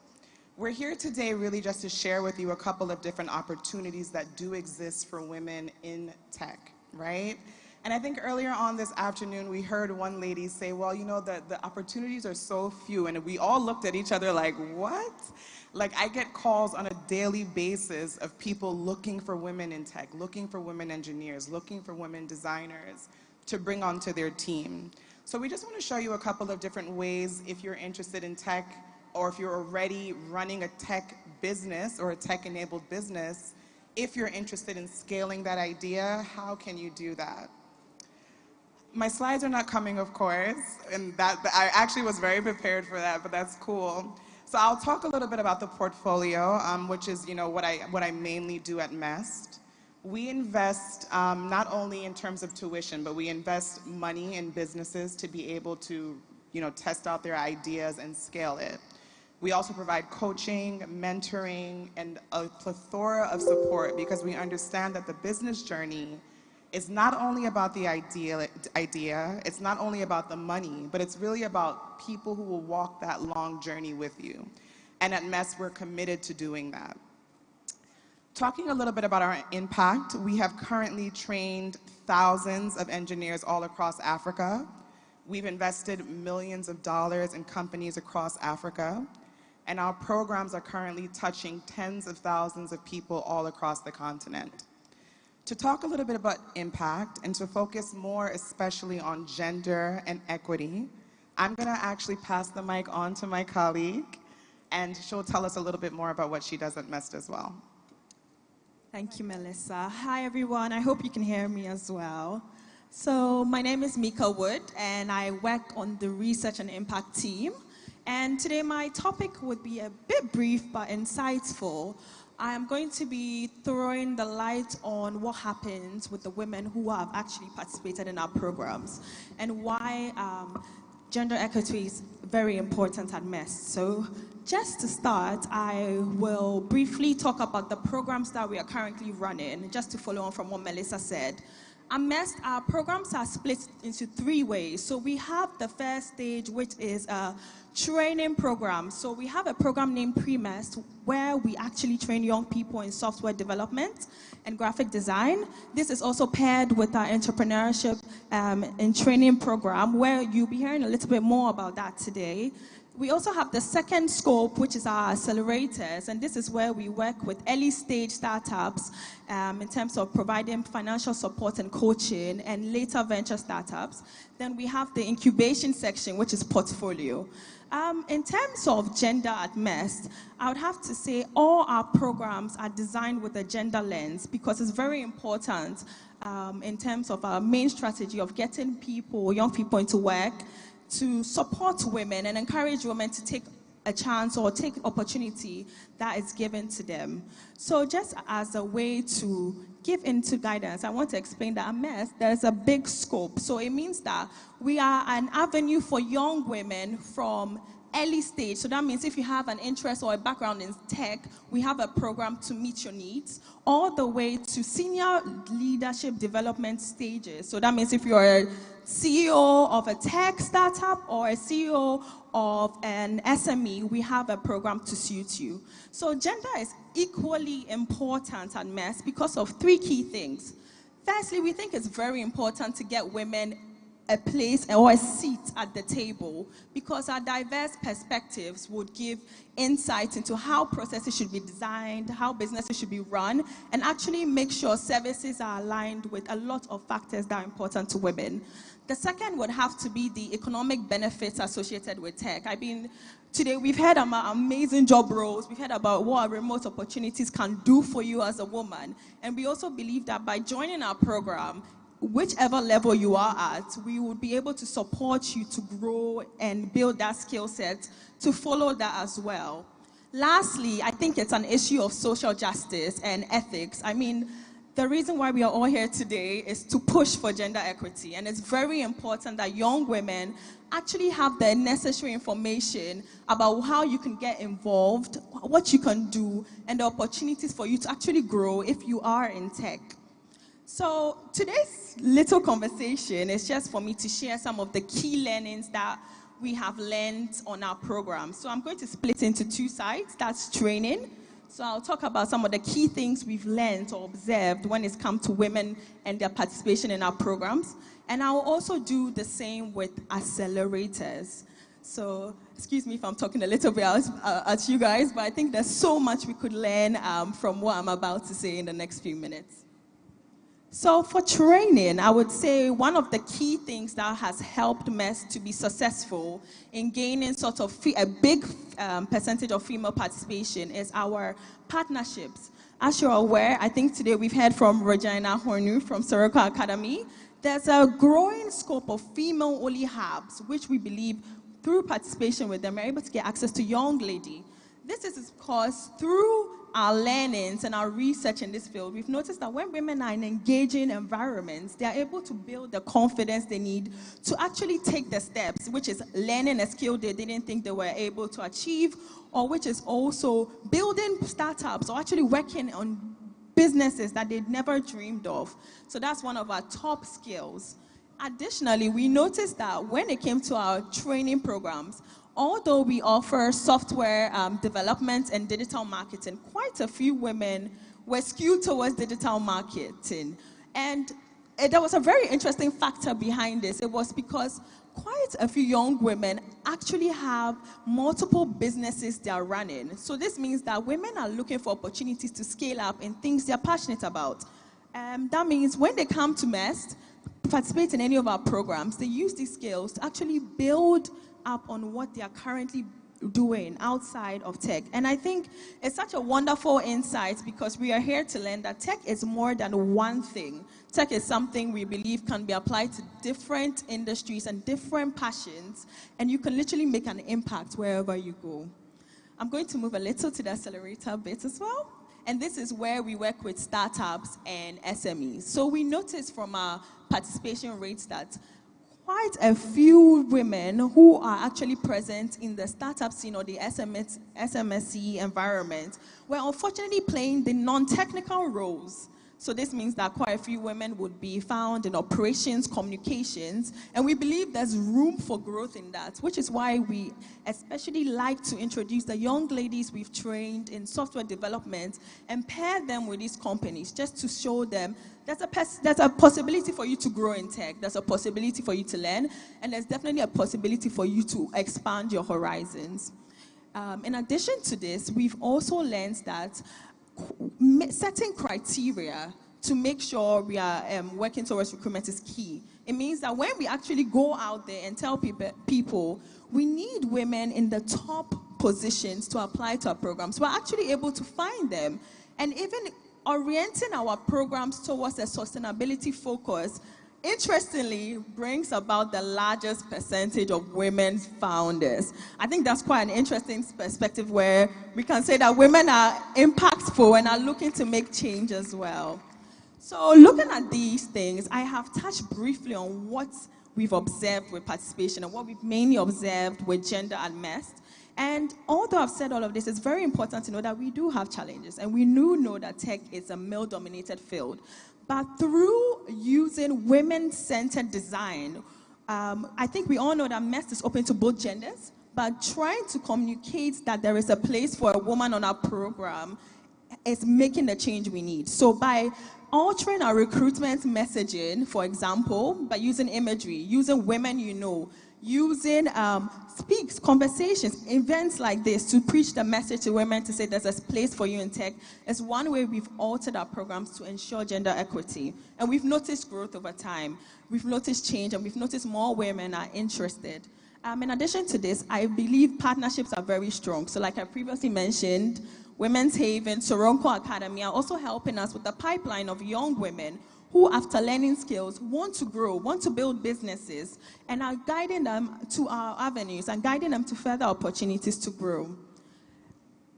K: We're here today really just to share with you a couple of different opportunities that do exist for women in tech, right? And I think earlier on this afternoon, we heard one lady say, well, you know, the opportunities are so few, and we all looked at each other like, what? Like, I get calls on a daily basis of people looking for women in tech, looking for women engineers, looking for women designers to bring onto their team. So we just want to show you a couple of different ways if you're interested in tech, or if you're already running a tech business or a tech-enabled business, if you're interested in scaling that idea, how can you do that? My slides are not coming, of course, and I actually was very prepared for that, but that's cool. So I'll talk a little bit about the portfolio, which is, you know, what I mainly do at MEST. We invest not only in terms of tuition, but we invest money in businesses to be able to, you know, test out their ideas and scale it. We also provide coaching, mentoring, and a plethora of support because we understand that the business journey is not only about the idea, it's not only about the money, but it's really about people who will walk that long journey with you. And at MEST, we're committed to doing that. Talking a little bit about our impact, we have currently trained thousands of engineers all across Africa. We've invested millions of dollars in companies across Africa, and our programs are currently touching tens of thousands of people all across the continent. To talk a little bit about impact and to focus more especially on gender and equity, I'm going to actually pass the mic on to my colleague, and she'll tell us a little bit more about what she does at MEST as well.
L: Thank you, Melissa. Hi, everyone. I hope you can hear me as well. So my name is Mika Wood, and I work on the research and impact team. And today my topic would be a bit brief but insightful. I am going to be throwing the light on what happens with the women who have actually participated in our programs and why gender equity is very important at MEST. So just to start, I will briefly talk about the programs that we are currently running, just to follow on from what Melissa said. At MEST, our programs are split into three ways. So we have the first stage, which is a training program. So we have a program named Pre-MEST, where we actually train young people in software development and graphic design. This is also paired with our entrepreneurship and training program, where you'll be hearing a little bit more about that today. We also have the second scope, which is our accelerators, and this is where we work with early stage startups in terms of providing financial support and coaching, and later venture startups. Then we have the incubation section, which is portfolio. In terms of gender at MEST, I would have to say all our programs are designed with a gender lens because it's very important in terms of our main strategy of getting people, young people into work, to support women and encourage women to take a chance or take opportunity that is given to them. So just as a way to give into guidance, I want to explain that at MES, there's a big scope. So it means that we are an avenue for young women from early stage. So that means if you have an interest or a background in tech, we have a program to meet your needs, all the way to senior leadership development stages. So that means if you're a CEO of a tech startup or a CEO of an SME, we have a program to suit you. So gender is equally important at MES because of three key things. Firstly, we think it's very important to get women a place or a seat at the table because our diverse perspectives would give insight into how processes should be designed, how businesses should be run, and actually make sure services are aligned with a lot of factors that are important to women. The second would have to be the economic benefits associated with tech. I mean, today we've heard about amazing job roles, we've heard about what remote opportunities can do for you as a woman, and we also believe that by joining our program, whichever level you are at, we would be able to support you to grow and build that skill set to follow that as well. Lastly, I think it's an issue of social justice and ethics. I mean, the reason why we are all here today is to push for gender equity, and it's very important that young women actually have the necessary information about how you can get involved, what you can do, and the opportunities for you to actually grow if you are in tech. So today's little conversation is just for me to share some of the key learnings that we have learned on our program. So I'm going to split into two sides. That's training. So I'll talk about some of the key things we've learned or observed when it's come to women and their participation in our programs. And I'll also do the same with accelerators. So excuse me if I'm talking a little bit at you guys, but I think there's so much we could learn from what I'm about to say in the next few minutes. So for training, I would say one of the key things that has helped MES to be successful in gaining sort of a big percentage of female participation is our partnerships. As you're aware, I think today we've heard from Regina Hornu from Soroka Academy. There's a growing scope of female-only hubs, which we believe through participation with them, we're able to get access to young ladies. This is because through our learnings and our research in this field, we've noticed that when women are in engaging environments, they are able to build the confidence they need to actually take the steps, which is learning a skill they didn't think they were able to achieve, or which is also building startups or actually working on businesses that they'd never dreamed of. So that's one of our top skills. Additionally, we noticed that when it came to our training programs, although we offer software development and digital marketing, quite a few women were skewed towards digital marketing. And there was a very interesting factor behind this. It was because quite a few young women actually have multiple businesses they are running. So this means that women are looking for opportunities to scale up in things they're passionate about. That means when they come to MEST, participate in any of our programs, they use these skills to actually build up on what they are currently doing outside of tech. And I think it's such a wonderful insight because we are here to learn that tech is more than one thing. Tech is something we believe can be applied to different industries and different passions, and you can literally make an impact wherever you go. I'm going to move a little to the accelerator bit as well. And this is where we work with startups and SMEs. So we noticed from our participation rates that quite a few women who are actually present in the startup scene or the SMSC environment were unfortunately playing the non-technical roles. So this means that quite a few women would be found in operations, communications, and we believe there's room for growth in that, which is why we especially like to introduce the young ladies we've trained in software development and pair them with these companies just to show them there's a possibility for you to grow in tech, there's a possibility for you to learn, and there's definitely a possibility for you to expand your horizons. In addition to this, we've also learned that setting criteria to make sure we are working towards recruitment is key. It means that when we actually go out there and tell people we need women in the top positions to apply to our programs, we're actually able to find them. And even orienting our programs towards a sustainability focus, interestingly, brings about the largest percentage of women founders. I think that's quite an interesting perspective where we can say that women are impactful and are looking to make change as well. So looking at these things, I have touched briefly on what we've observed with participation and what we've mainly observed with gender unrest. And although I've said all of this, it's very important to know that we do have challenges, and we do know that tech is a male-dominated field. But through using women-centered design, I think we all know that MEST is open to both genders, but trying to communicate that there is a place for a woman on our program is making the change we need. So by altering our recruitment messaging, for example, by using imagery, using women you know, using speaks, conversations, events like this to preach the message to women to say there's a place for you in tech, is one way we've altered our programs to ensure gender equity. And we've noticed growth over time. We've noticed change, and we've noticed more women are interested. In addition to this, I believe partnerships are very strong. So like I previously mentioned, Women's Haven, Soronko Academy are also helping us with the pipeline of young women who, after learning skills, want to grow, want to build businesses, and are guiding them to our avenues and guiding them to further opportunities to grow.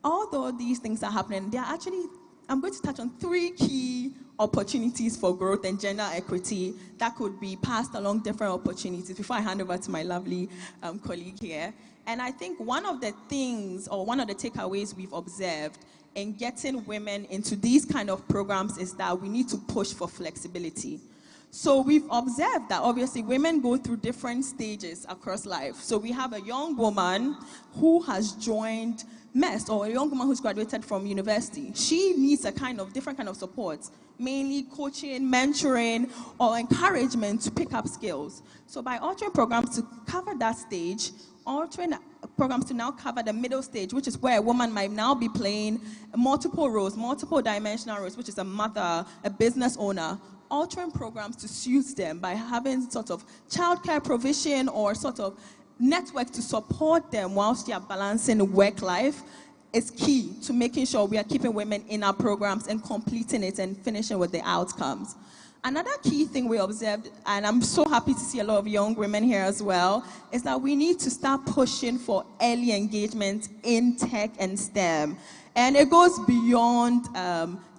L: Although these things are happening, there are actually, I'm going to touch on 3 key opportunities for growth and gender equity that could be passed along different opportunities before I hand over to my lovely colleague here. And I think one of the things, or one of the takeaways we've observed in getting women into these kind of programs is that we need to push for flexibility. So we've observed that obviously women go through different stages across life. So we have a young woman who has joined MEST, or a young woman who's graduated from university. She needs a different kind of support, mainly coaching, mentoring, or encouragement to pick up skills. So by altering programs to cover that stage, altering programs to now cover the middle stage, which is where a woman might now be playing multiple roles, multiple dimensional roles, which is a mother, a business owner, altering programs to suit them by having sort of childcare provision or sort of network to support them whilst they are balancing work life is key to making sure we are keeping women in our programs and completing it and finishing with the outcomes. Another key thing we observed, and I'm so happy to see a lot of young women here as well, is that we need to start pushing for early engagement in tech and STEM. And it goes beyond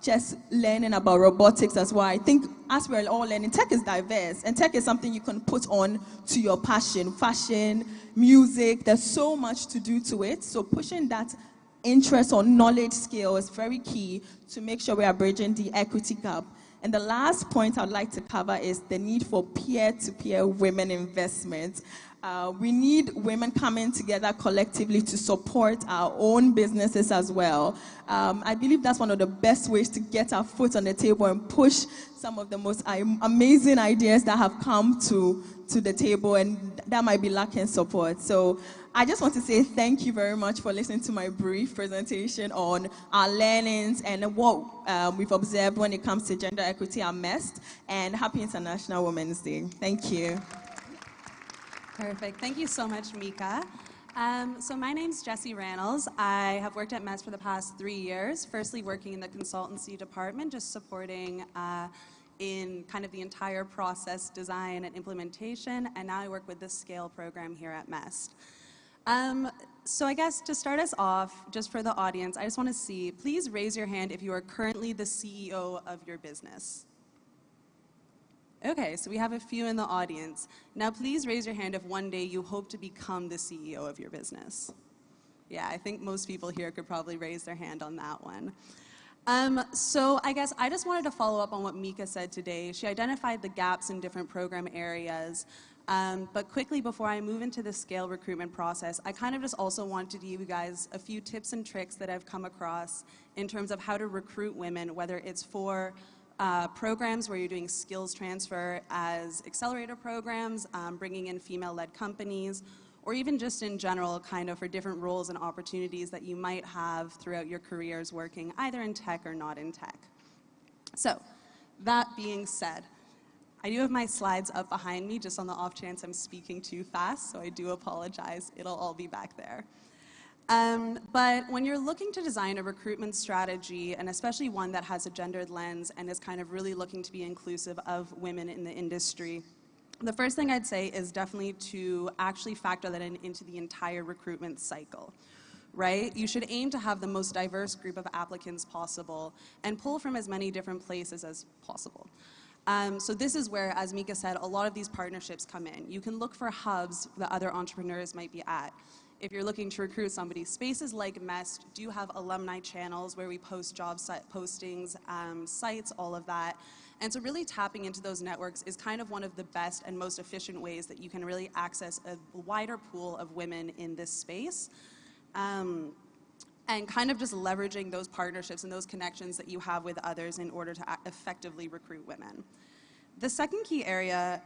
L: just learning about robotics as well. I think as we're all learning, tech is diverse, and tech is something you can put on to your passion, fashion, music. There's so much to do to it. So pushing that interest or knowledge skill is very key to make sure we are bridging the equity gap. And the last point I'd like to cover is the need for peer-to-peer women investment. We need women coming together collectively to support our own businesses as well. I believe that's one of the best ways to get our foot on the table and push some of the most amazing ideas that have come to the table, and that might be lacking support. So I just want to say thank you very much for listening to my brief presentation on our learnings and what we've observed when it comes to gender equity at MEST, and happy International Women's Day. Thank you.
M: Perfect. Thank you so much, Mika. So my name's Jessie Rannells. I have worked at MEST for the past 3 years, firstly working in the consultancy department, just supporting in kind of the entire process, design, and implementation, and now I work with the SCALE program here at MEST. So I guess to start us off, just for the audience, I just want to see, please raise your hand if you are currently the CEO of your business. Okay, so we have a few in the audience. Now please raise your hand if one day you hope to become the CEO of your business. Yeah, I think most people here could probably raise their hand on that one. So I guess I just wanted to follow up on what Mika said today. She identified the gaps in different program areas. But quickly before I move into the SCALE recruitment process, I kind of just also wanted to give you guys a few tips and tricks that I've come across in terms of how to recruit women, whether it's for programs where you're doing skills transfer as accelerator programs, bringing in female-led companies, or even just in general kind of for different roles and opportunities that you might have throughout your careers working either in tech or not in tech. So that being said, I do have my slides up behind me just on the off chance I'm speaking too fast, so I do apologize. It'll all be back there. But when you're looking to design a recruitment strategy, and especially one that has a gendered lens and is kind of really looking to be inclusive of women in the industry, the first thing I'd say is definitely to actually factor that into the entire recruitment cycle. right? You should aim to have the most diverse group of applicants possible and pull from as many different places as possible. So this is where, as Mika said, a lot of these partnerships come in. You can look for hubs that other entrepreneurs might be at. If you're looking to recruit somebody, spaces like MEST do have alumni channels where we post job site postings, sites, all of that. And so really tapping into those networks is kind of one of the best and most efficient ways that you can really access a wider pool of women in this space. And kind of just leveraging those partnerships and those connections that you have with others in order to effectively recruit women. The second key area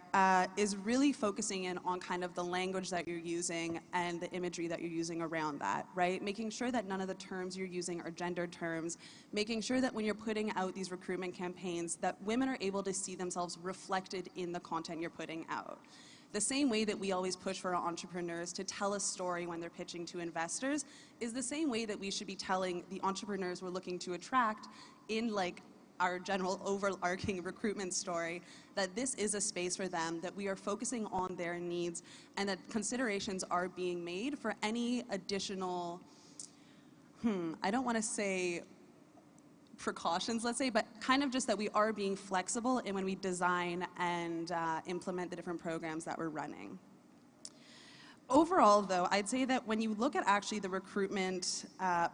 M: is really focusing in on kind of the language that you're using and the imagery that you're using around that, right? Making sure that none of the terms you're using are gendered terms, making sure that when you're putting out these recruitment campaigns that women are able to see themselves reflected in the content you're putting out. The same way that we always push for our entrepreneurs to tell a story when they're pitching to investors is the same way that we should be telling the entrepreneurs we're looking to attract in like our general overarching recruitment story, that this is a space for them, that we are focusing on their needs, and that considerations are being made for any additional, I don't want to say precautions, let's say, but kind of just that we are being flexible in when we design and implement the different programs that we're running. Overall, though, I'd say that when you look at actually the recruitment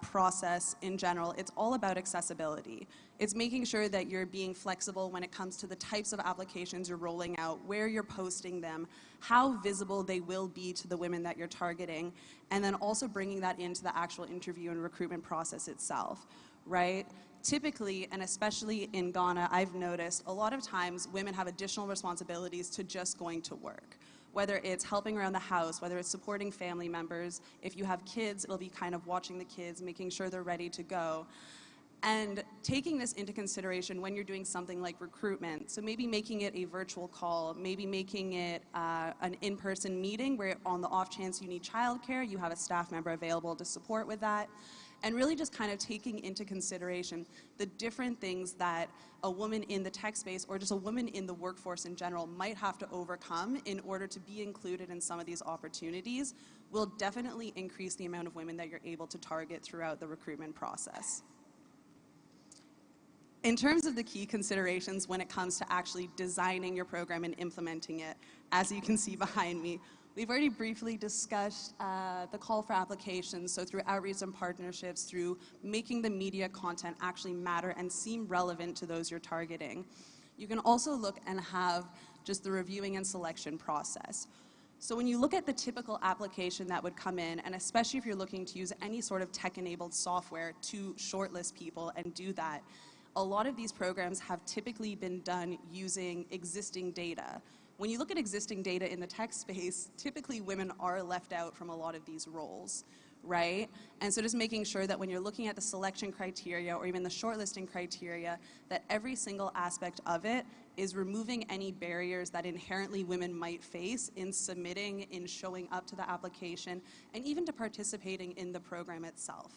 M: process in general, it's all about accessibility. It's making sure that you're being flexible when it comes to the types of applications you're rolling out, where you're posting them, how visible they will be to the women that you're targeting, and then also bringing that into the actual interview and recruitment process itself, right? Typically, and especially in Ghana, I've noticed a lot of times women have additional responsibilities to just going to work. Whether it's helping around the house, whether it's supporting family members. If you have kids, it'll be kind of watching the kids, making sure they're ready to go. And taking this into consideration when you're doing something like recruitment. So maybe making it a virtual call, maybe making it an in-person meeting where on the off chance you need childcare, you have a staff member available to support with that. And really just kind of taking into consideration the different things that a woman in the tech space or just a woman in the workforce in general might have to overcome in order to be included in some of these opportunities will definitely increase the amount of women that you're able to target throughout the recruitment process. In terms of the key considerations when it comes to actually designing your program and implementing it, as you can see behind me, we've already briefly discussed the call for applications, so through outreach and partnerships, through making the media content actually matter and seem relevant to those you're targeting. You can also look and have just the reviewing and selection process. So when you look at the typical application that would come in, and especially if you're looking to use any sort of tech-enabled software to shortlist people and do that, a lot of these programs have typically been done using existing data. When you look at existing data in the tech space, typically women are left out from a lot of these roles, right? And so just making sure that when you're looking at the selection criteria or even the shortlisting criteria, that every single aspect of it is removing any barriers that inherently women might face in submitting, in showing up to the application, and even to participating in the program itself.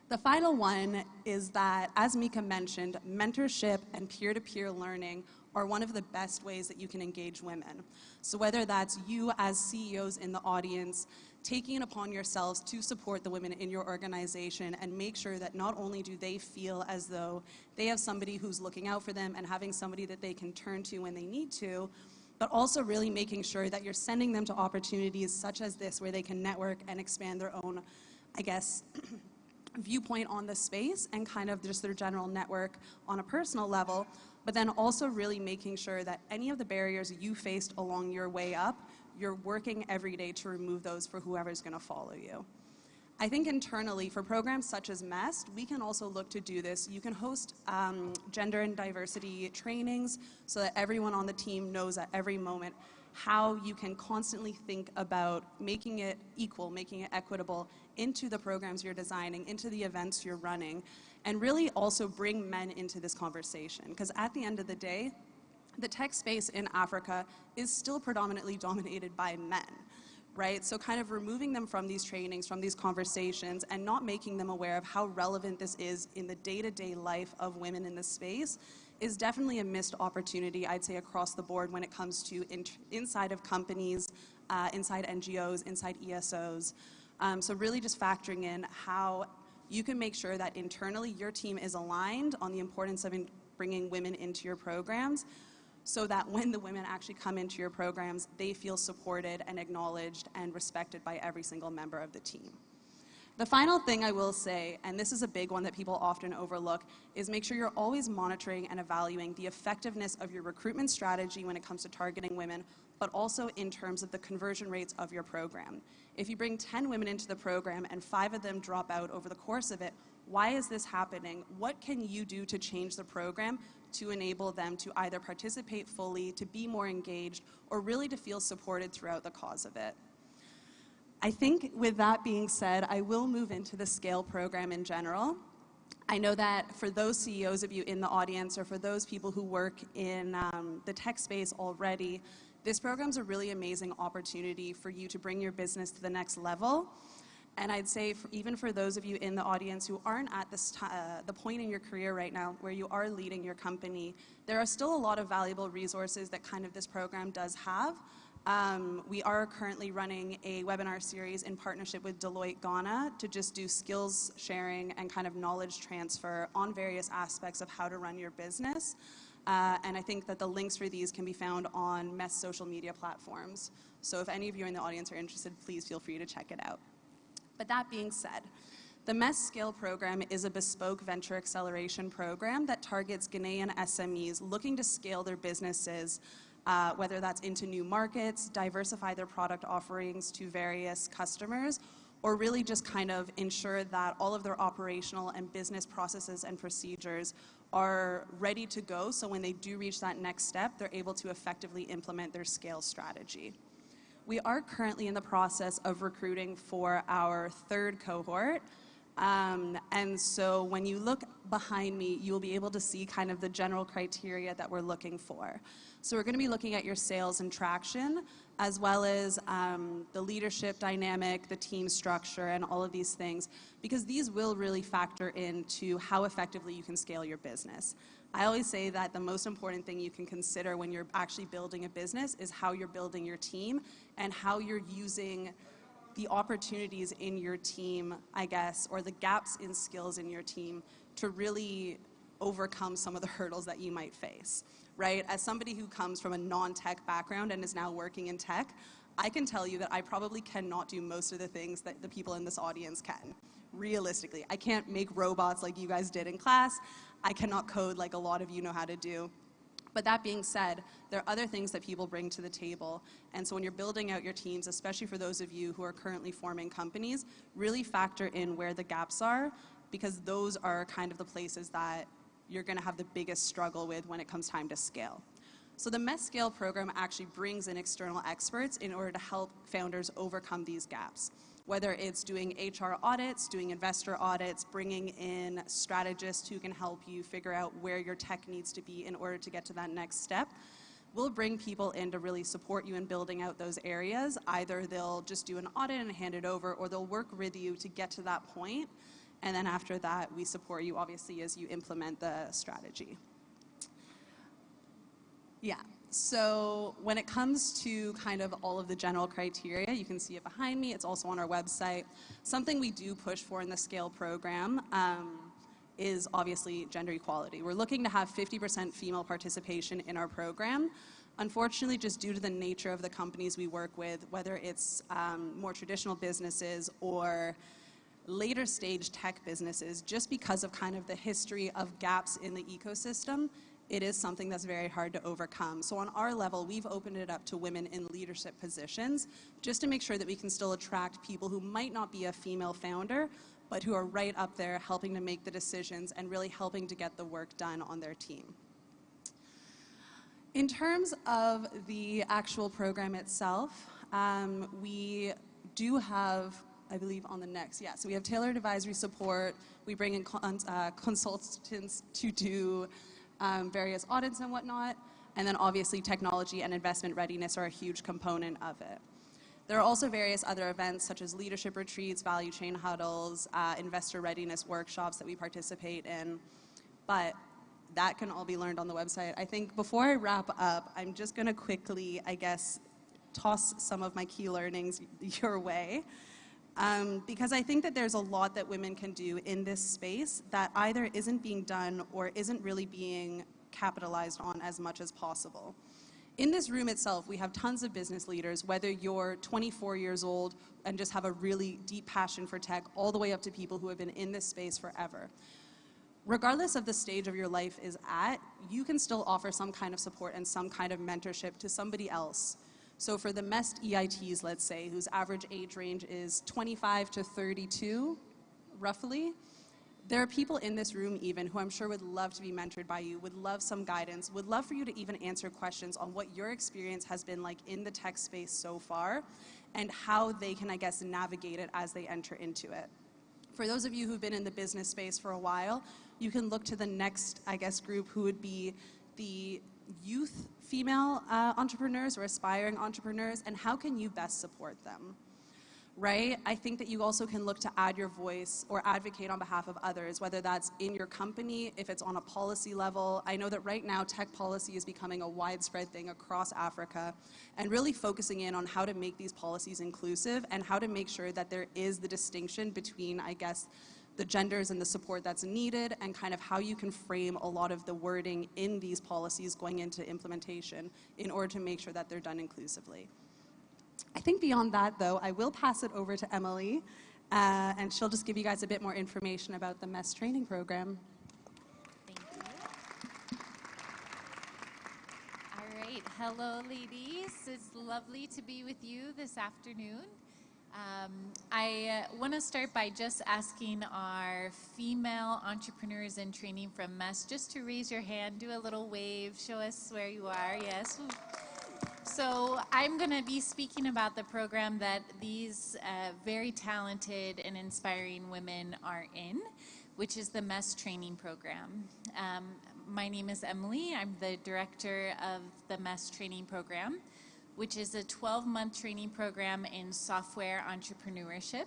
M: The final one is that, as Mika mentioned, mentorship and peer-to-peer learning are one of the best ways that you can engage women. So whether that's you as CEOs in the audience, taking it upon yourselves to support the women in your organization and make sure that not only do they feel as though they have somebody who's looking out for them and having somebody that they can turn to when they need to, but also really making sure that you're sending them to opportunities such as this where they can network and expand their own, I guess, viewpoint on the space and kind of just their general network on a personal level, but then also really making sure that any of the barriers you faced along your way up, you're working every day to remove those for whoever's going to follow you. I think internally, for programs such as MEST, we can also look to do this. You can host gender and diversity trainings so that everyone on the team knows at every moment how you can constantly think about making it equal, making it equitable into the programs you're designing, into the events you're running, and really also bring men into this conversation. Because at the end of the day, the tech space in Africa is still predominantly dominated by men, right? So kind of removing them from these trainings, from these conversations, and not making them aware of how relevant this is in the day-to-day life of women in this space is definitely a missed opportunity, I'd say, across the board when it comes to inside of companies, inside NGOs, inside ESOs, So really just factoring in how you can make sure that internally your team is aligned on the importance of bringing women into your programs, so that when the women actually come into your programs, they feel supported and acknowledged and respected by every single member of the team. The final thing I will say, and this is a big one that people often overlook, is make sure you're always monitoring and evaluating the effectiveness of your recruitment strategy when it comes to targeting women, but also in terms of the conversion rates of your program. If you bring 10 women into the program and 5 of them drop out over the course of it, why is this happening? What can you do to change the program to enable them to either participate fully, to be more engaged, or really to feel supported throughout the cause of it? I think with that being said, I will move into the SCALE program in general. I know that for those CEOs of you in the audience, or for those people who work in the tech space already, this program's a really amazing opportunity for you to bring your business to the next level. And I'd say even for those of you in the audience who aren't at the point in your career right now where you are leading your company, there are still a lot of valuable resources that kind of this program does have. We are currently running a webinar series in partnership with Deloitte Ghana to just do skills sharing and kind of knowledge transfer on various aspects of how to run your business. And I think that the links for these can be found on MES's social media platforms. So if any of you in the audience are interested, please feel free to check it out. But that being said, the MES Scale program is a bespoke venture acceleration program that targets Ghanaian SMEs looking to scale their businesses, whether that's into new markets, diversify their product offerings to various customers, or really just kind of ensure that all of their operational and business processes and procedures are ready to go, so when they do reach that next step, they're able to effectively implement their scale strategy. We are currently in the process of recruiting for our 3rd cohort. And so when you look behind me, you'll be able to see kind of the general criteria that we're looking for. So we're going to be looking at your sales and traction, as well as the leadership dynamic, the team structure, and all of these things, because these will really factor into how effectively you can scale your business. I always say that the most important thing you can consider when you're actually building a business is how you're building your team and how you're using the opportunities in your team, I guess, or the gaps in skills in your team to really overcome some of the hurdles that you might face, right? As somebody who comes from a non-tech background and is now working in tech, I can tell you that I probably cannot do most of the things that the people in this audience can. Realistically, I can't make robots like you guys did in class. I cannot code like a lot of you know how to do. But that being said, there are other things that people bring to the table. And so when you're building out your teams, especially for those of you who are currently forming companies, really factor in where the gaps are, because those are kind of the places that you're going to have the biggest struggle with when it comes time to scale. So the MES Scale program actually brings in external experts in order to help founders overcome these gaps. Whether it's doing HR audits, doing investor audits, bringing in strategists who can help you figure out where your tech needs to be in order to get to that next step. We'll bring people in to really support you in building out those areas. Either they'll just do an audit and hand it over, or they'll work with you to get to that point. And then after that, we support you, obviously, as you implement the strategy. Yeah, so when it comes to kind of all of the general criteria, you can see it behind me. It's also on our website. Something we do push for in the SCALE program is obviously gender equality. We're looking to have 50% female participation in our program. Unfortunately, just due to the nature of the companies we work with, whether it's more traditional businesses or later stage tech businesses, just because of kind of the history of gaps in the ecosystem, it is something that's very hard to overcome. So on our level, we've opened it up to women in leadership positions, just to make sure that we can still attract people who might not be a female founder, but who are right up there helping to make the decisions and really helping to get the work done on their team. In terms of the actual program itself, we do have, I believe on the next, yeah, so we have tailored advisory support. We bring in consultants to do various audits and whatnot, and then obviously technology and investment readiness are a huge component of it. There are also various other events such as leadership retreats, value chain huddles, investor readiness workshops that we participate in, but that can all be learned on the website. I think before I wrap up, I'm just going to quickly, I guess, toss some of my key learnings your way. Because I think that there's a lot that women can do in this space that either isn't being done or isn't really being capitalized on as much as possible. In this room itself, we have tons of business leaders, whether you're 24 years old and just have a really deep passion for tech, all the way up to people who have been in this space forever. Regardless of the stage of your life is at, you can still offer some kind of support and some kind of mentorship to somebody else. So for the MEST EITs, let's say, whose average age range is 25 to 32, roughly, there are people in this room even who I'm sure would love to be mentored by you, would love some guidance, would love for you to even answer questions on what your experience has been like in the tech space so far and how they can, I guess, navigate it as they enter into it. For those of you who've been in the business space for a while, you can look to the next, I guess, group who would be the youth female entrepreneurs or aspiring entrepreneurs, and how can you best support them? Right? I think that you also can look to add your voice or advocate on behalf of others, whether that's in your company, if it's on a policy level. I know that right now tech policy is becoming a widespread thing across Africa, and really focusing in on how to make these policies inclusive and how to make sure that there is the distinction between, I guess, the genders and the support that's needed, and kind of how you can frame a lot of the wording in these policies going into implementation in order to make sure that they're done inclusively. I think beyond that, though, I will pass it over to Emily, and she'll just give you guys a bit more information about the MEST training program.
N: Thank you. All right. Hello, ladies. It's lovely to be with you this afternoon. I want to start by just asking our female entrepreneurs in training from MEST just to raise your hand, do a little wave, show us where you are. Yes. So I'm going to be speaking about the program that these very talented and inspiring women are in, which is the MEST training program. My name is Emily. I'm the director of the MEST training program, which is a 12-month training program in software entrepreneurship.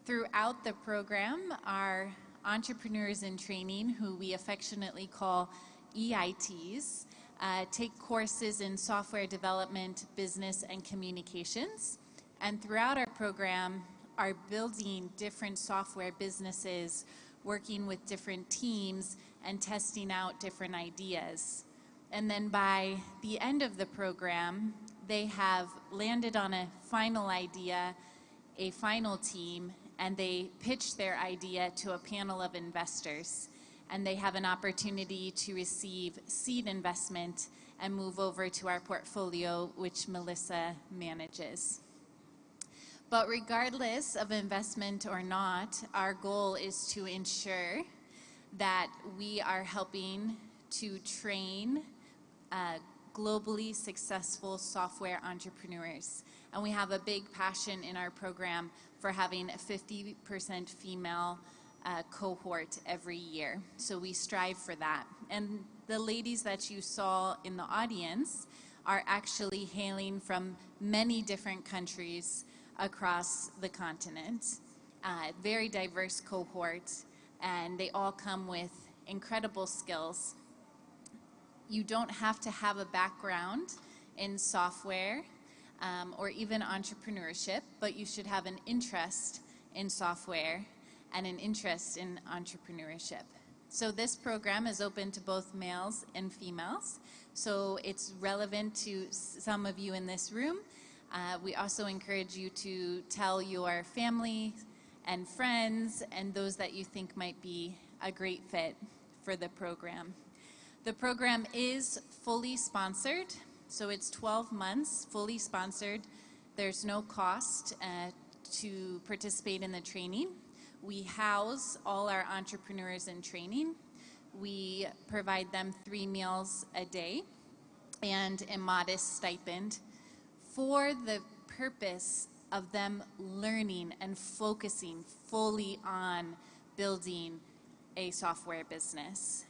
N: Throughout the program, our entrepreneurs in training, who we affectionately call EITs, take courses in software development, business, and communications. And throughout our program, are building different software businesses, working with different teams, and testing out different ideas. And then by the end of the program, they have landed on a final idea, a final team, and they pitch their idea to a panel of investors. And they have an opportunity to receive seed investment and move over to our portfolio, which Melissa manages. But regardless of investment or not, our goal is to ensure that we are helping to train globally successful software entrepreneurs. And we have a big passion in our program for having a 50% female cohort every year. So we strive for that. And the ladies that you saw in the audience are actually hailing from many different countries across the continent. Very diverse cohort, and they all come with incredible skills. You don't have to have a background in software or even entrepreneurship, but you should have an interest in software and an interest in entrepreneurship. So this program is open to both males and females, so it's relevant to some of you in this room. We also encourage you to tell your family and friends and those that you think might be a great fit for the program. The program is fully sponsored, so it's 12 months, fully sponsored. There's no cost to participate in the training. We house all our entrepreneurs in training. We provide them 3 meals a day and a modest stipend for the purpose of them learning and focusing fully on building a software business.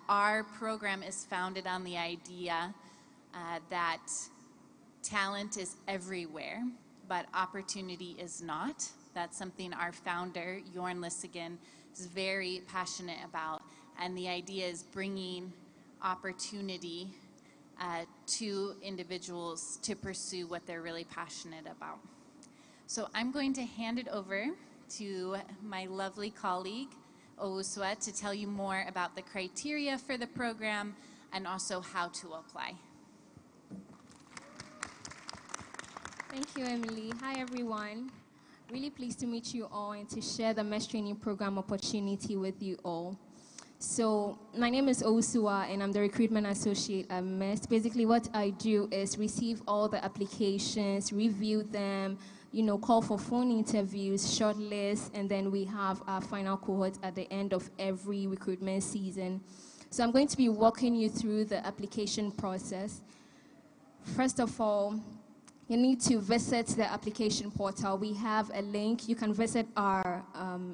N: Our program is founded on the idea that talent is everywhere, but opportunity is not. That's something our founder, Jorn Lissigan, is very passionate about. And the idea is bringing opportunity to individuals to pursue what they're really passionate about. So I'm going to hand it over to my lovely colleague, Owusua, to tell you more about the criteria for the program and also how to apply.
O: Thank you, Emily. Hi, everyone. Really pleased to meet you all and to share the MEST training program opportunity with you all. So my name is Owusua, and I'm the recruitment associate at MEST. Basically, what I do is receive all the applications, review them, call for phone interviews, shortlist, and then we have our final cohort at the end of every recruitment season. So I'm going to be walking you through the application process. First of all, you need to visit the application portal. We have a link. You can visit our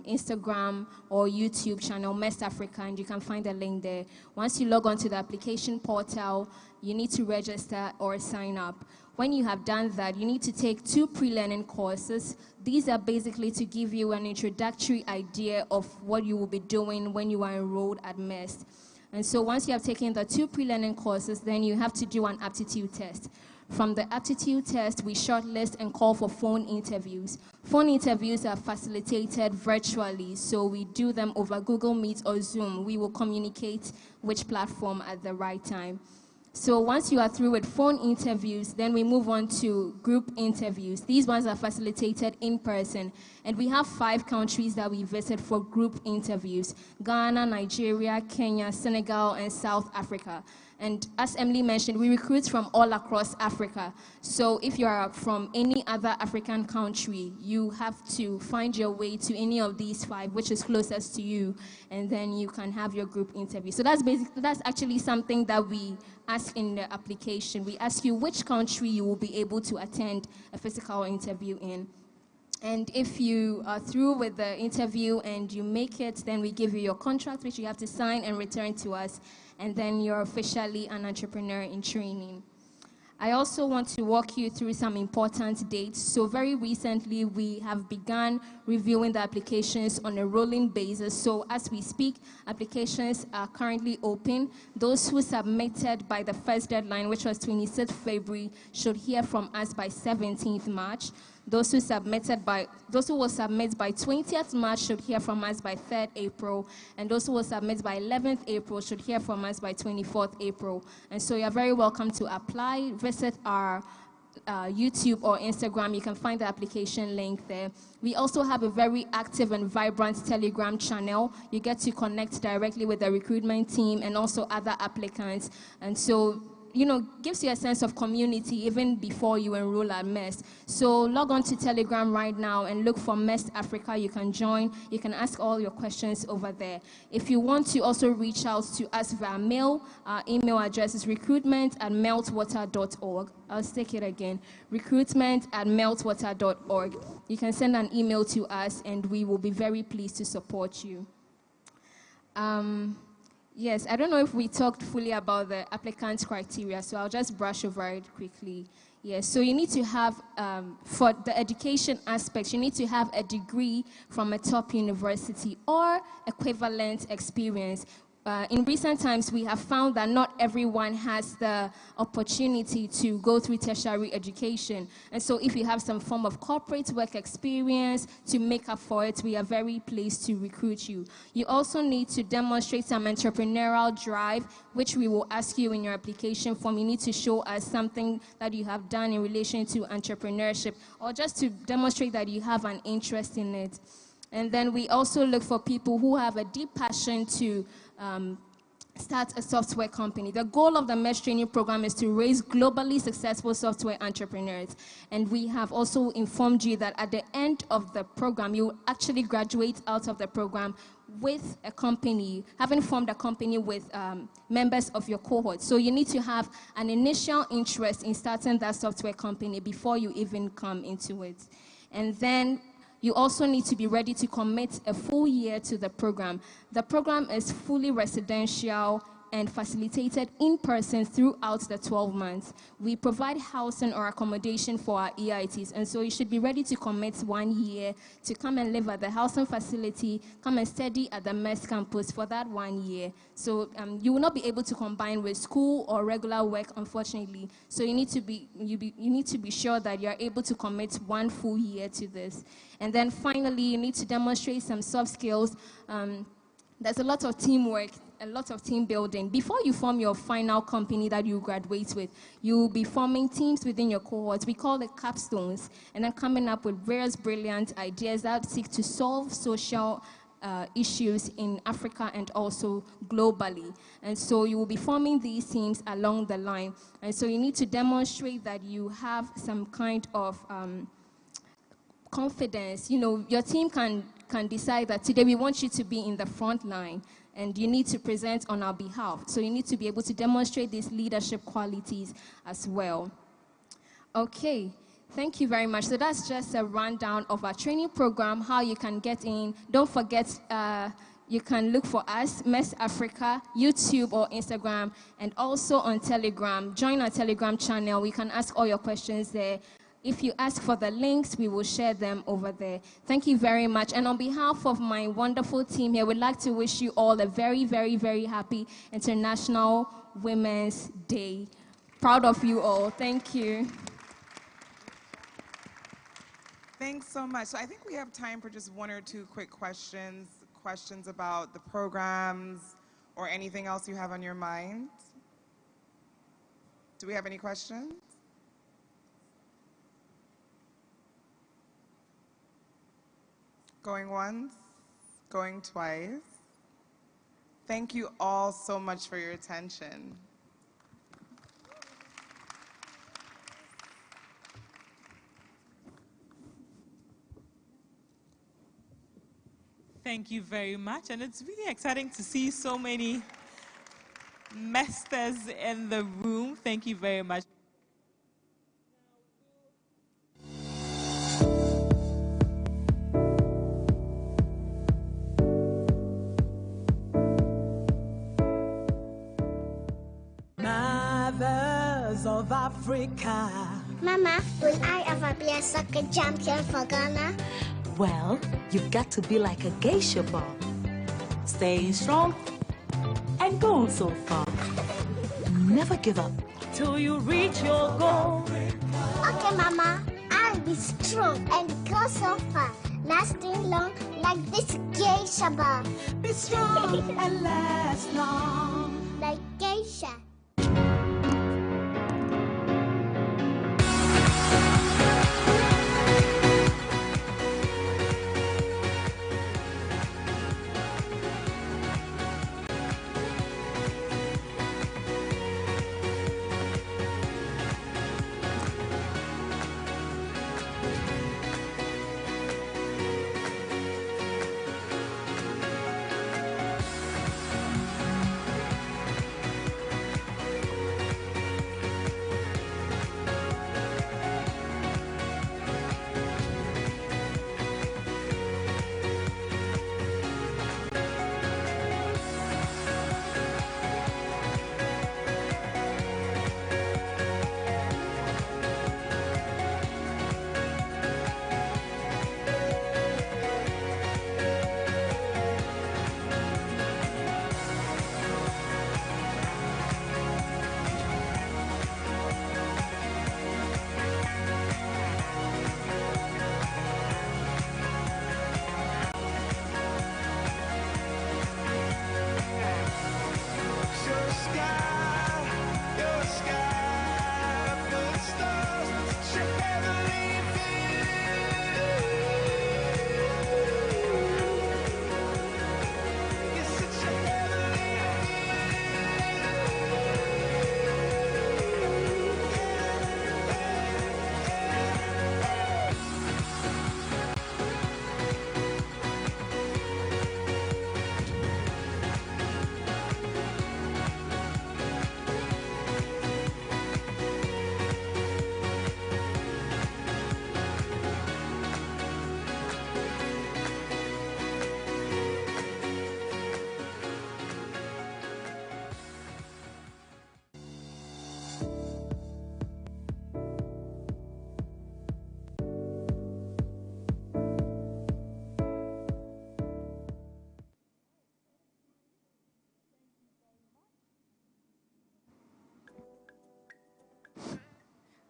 O: Instagram or YouTube channel, MEST Africa, and you can find a link there. Once you log on to the application portal, you need to register or sign up. When you have done that, you need to take 2 pre-learning courses. These are basically to give you an introductory idea of what you will be doing when you are enrolled at MEST. And so once you have taken the 2 pre-learning courses, then you have to do an aptitude test. From the aptitude test, we shortlist and call for phone interviews. Phone interviews are facilitated virtually, so we do them over Google Meet or Zoom. We will communicate which platform at the right time. So once you are through with phone interviews, then we move on to group interviews. These ones are facilitated in person. And we have 5 countries that we visit for group interviews: Ghana, Nigeria, Kenya, Senegal, and South Africa. And as Emily mentioned, we recruit from all across Africa. So if you are from any other African country, you have to find your way to any of these 5, which is closest to you, and then you can have your group interview. So that's actually something that we ask in the application. We ask you which country you will be able to attend a physical interview in. And if you are through with the interview and you make it, then we give you your contract, which you have to sign and return to us, and then you're officially an entrepreneur in training. I also want to walk you through some important dates. So very recently, we have begun reviewing the applications on a rolling basis. So as we speak, applications are currently open. Those who submitted by the first deadline, which was 26th February, should hear from us by 17th March. Those who will submit by 20th March should hear from us by 3rd April, and those who will submit by 11th April should hear from us by 24th April. And so you're very welcome to apply. Visit our YouTube or Instagram. You can find the application link there. We also have a very active and vibrant Telegram channel. You get to connect directly with the recruitment team and also other applicants. And so gives you a sense of community even before you enroll at MEST. So log on to Telegram right now and look for MEST Africa. You can join. You can ask all your questions over there. If you want to also reach out to us via mail, our email address is recruitment@meltwater.org. I'll take it again, recruitment@meltwater.org. You can send an email to us and we will be very pleased to support you. Yes, I don't know if we talked fully about the applicant criteria, so I'll just brush over it quickly. Yes, so you need to have, for the education aspects, you need to have a degree from a top university or equivalent experience. In recent times, we have found that not everyone has the opportunity to go through tertiary education. And so if you have some form of corporate work experience to make up for it, we are very pleased to recruit you. You also need to demonstrate some entrepreneurial drive, which we will ask you in your application form. You need to show us something that you have done in relation to entrepreneurship, or just to demonstrate that you have an interest in it. And then we also look for people who have a deep passion to start a software company. The goal of the MEST training program is to raise globally successful software entrepreneurs. And we have also informed you that at the end of the program, you will actually graduate out of the program with a company, having formed a company with members of your cohort. So you need to have an initial interest in starting that software company before you even come into it. And then you also need to be ready to commit a full year to the program. The program is fully residential and facilitated in person throughout the 12 months. We provide housing or accommodation for our EITs, and so you should be ready to commit 1 year to come and live at the housing facility, come and study at the MES campus for that 1 year. So you will not be able to combine with school or regular work, unfortunately. So you need to be sure that you are able to commit 1 full year to this. And then finally, you need to demonstrate some soft skills. There's a lot of teamwork, a lot of team building. Before you form your final company that you graduate with, you'll be forming teams within your cohorts. We call it capstones, and then coming up with various brilliant ideas that seek to solve social issues in Africa and also globally. And so you will be forming these teams along the line. And so you need to demonstrate that you have some kind of confidence. You know, your team can decide that today we want you to be in the front line and you need to present on our behalf. So you need to be able to demonstrate these leadership qualities as well. Okay, thank you very much. So that's just a rundown of our training program, how you can get in. Don't forget, you can look for us, MES Africa, YouTube or Instagram, and also on Telegram. Join our Telegram channel. You can ask all your questions there. If you ask for the links, we will share them over there. Thank you very much. And on behalf of my wonderful team here, we'd like to wish you all a very, very, very happy International Women's Day. Proud of you all. Thank you.
K: Thanks so much. So I think we have time for just 1 or 2 quick questions about the programs or anything else you have on your mind. Do we have any questions? Going once, going twice. Thank you all so much for your attention.
G: Thank you very much. And it's really exciting to see so many masters in the room. Thank you very much.
P: Mothers of Africa.
Q: Mama, will I ever be a soccer champion for Ghana?
R: Well, you've got to be like a geisha ball. Staying strong and going so far. Never give up till you reach your goal.
Q: Okay, Mama, I'll be strong and go so far, lasting long like this geisha ball.
P: Be strong and last long.
Q: Like geisha.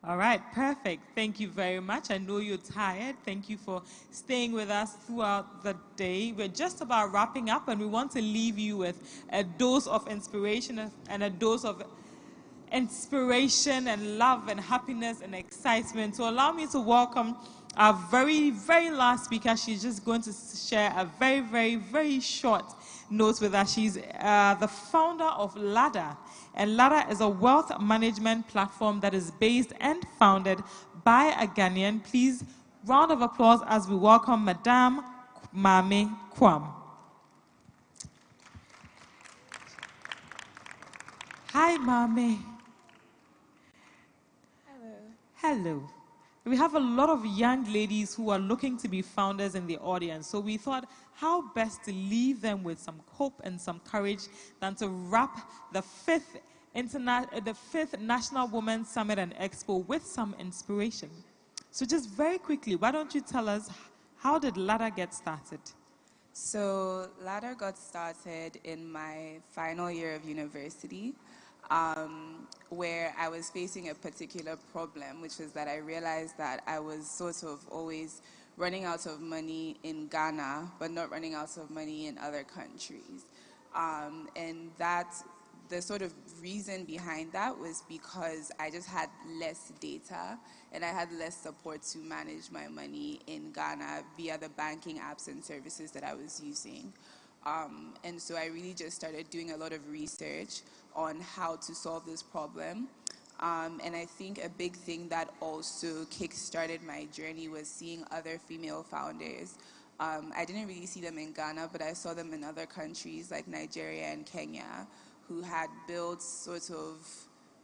G: All right, perfect. Thank you very much. I know you're tired. Thank you for staying with us throughout the day. We're just about wrapping up, and we want to leave you with a dose of inspiration and a dose of inspiration and love and happiness and excitement. So allow me to welcome our very, very last speaker. She's just going to share a very, very, very short note with us. She's the founder of Ladder. And Ladder is a wealth management platform that is based and founded by a Ghanaian. Please, round of applause as we welcome Madame Mame Kwam. Hi, Mame. Hello. We have a lot of young ladies who are looking to be founders in the audience. So we thought, how best to leave them with some hope and some courage than to wrap the fifth National Women's Summit and Expo with some inspiration. So just very quickly, why don't you tell us, how did Ladder get started?
S: So Ladder got started in my final year of university, where I was facing a particular problem, which was that I realized that I was sort of always running out of money in Ghana, but not running out of money in other countries. And the sort of reason behind that was because I just had less data and I had less support to manage my money in Ghana via the banking apps and services that I was using. And so I really just started doing a lot of research on how to solve this problem. And I think a big thing that also kick-started my journey was seeing other female founders. I didn't really see them in Ghana, but I saw them in other countries like Nigeria and Kenya, who had built sort of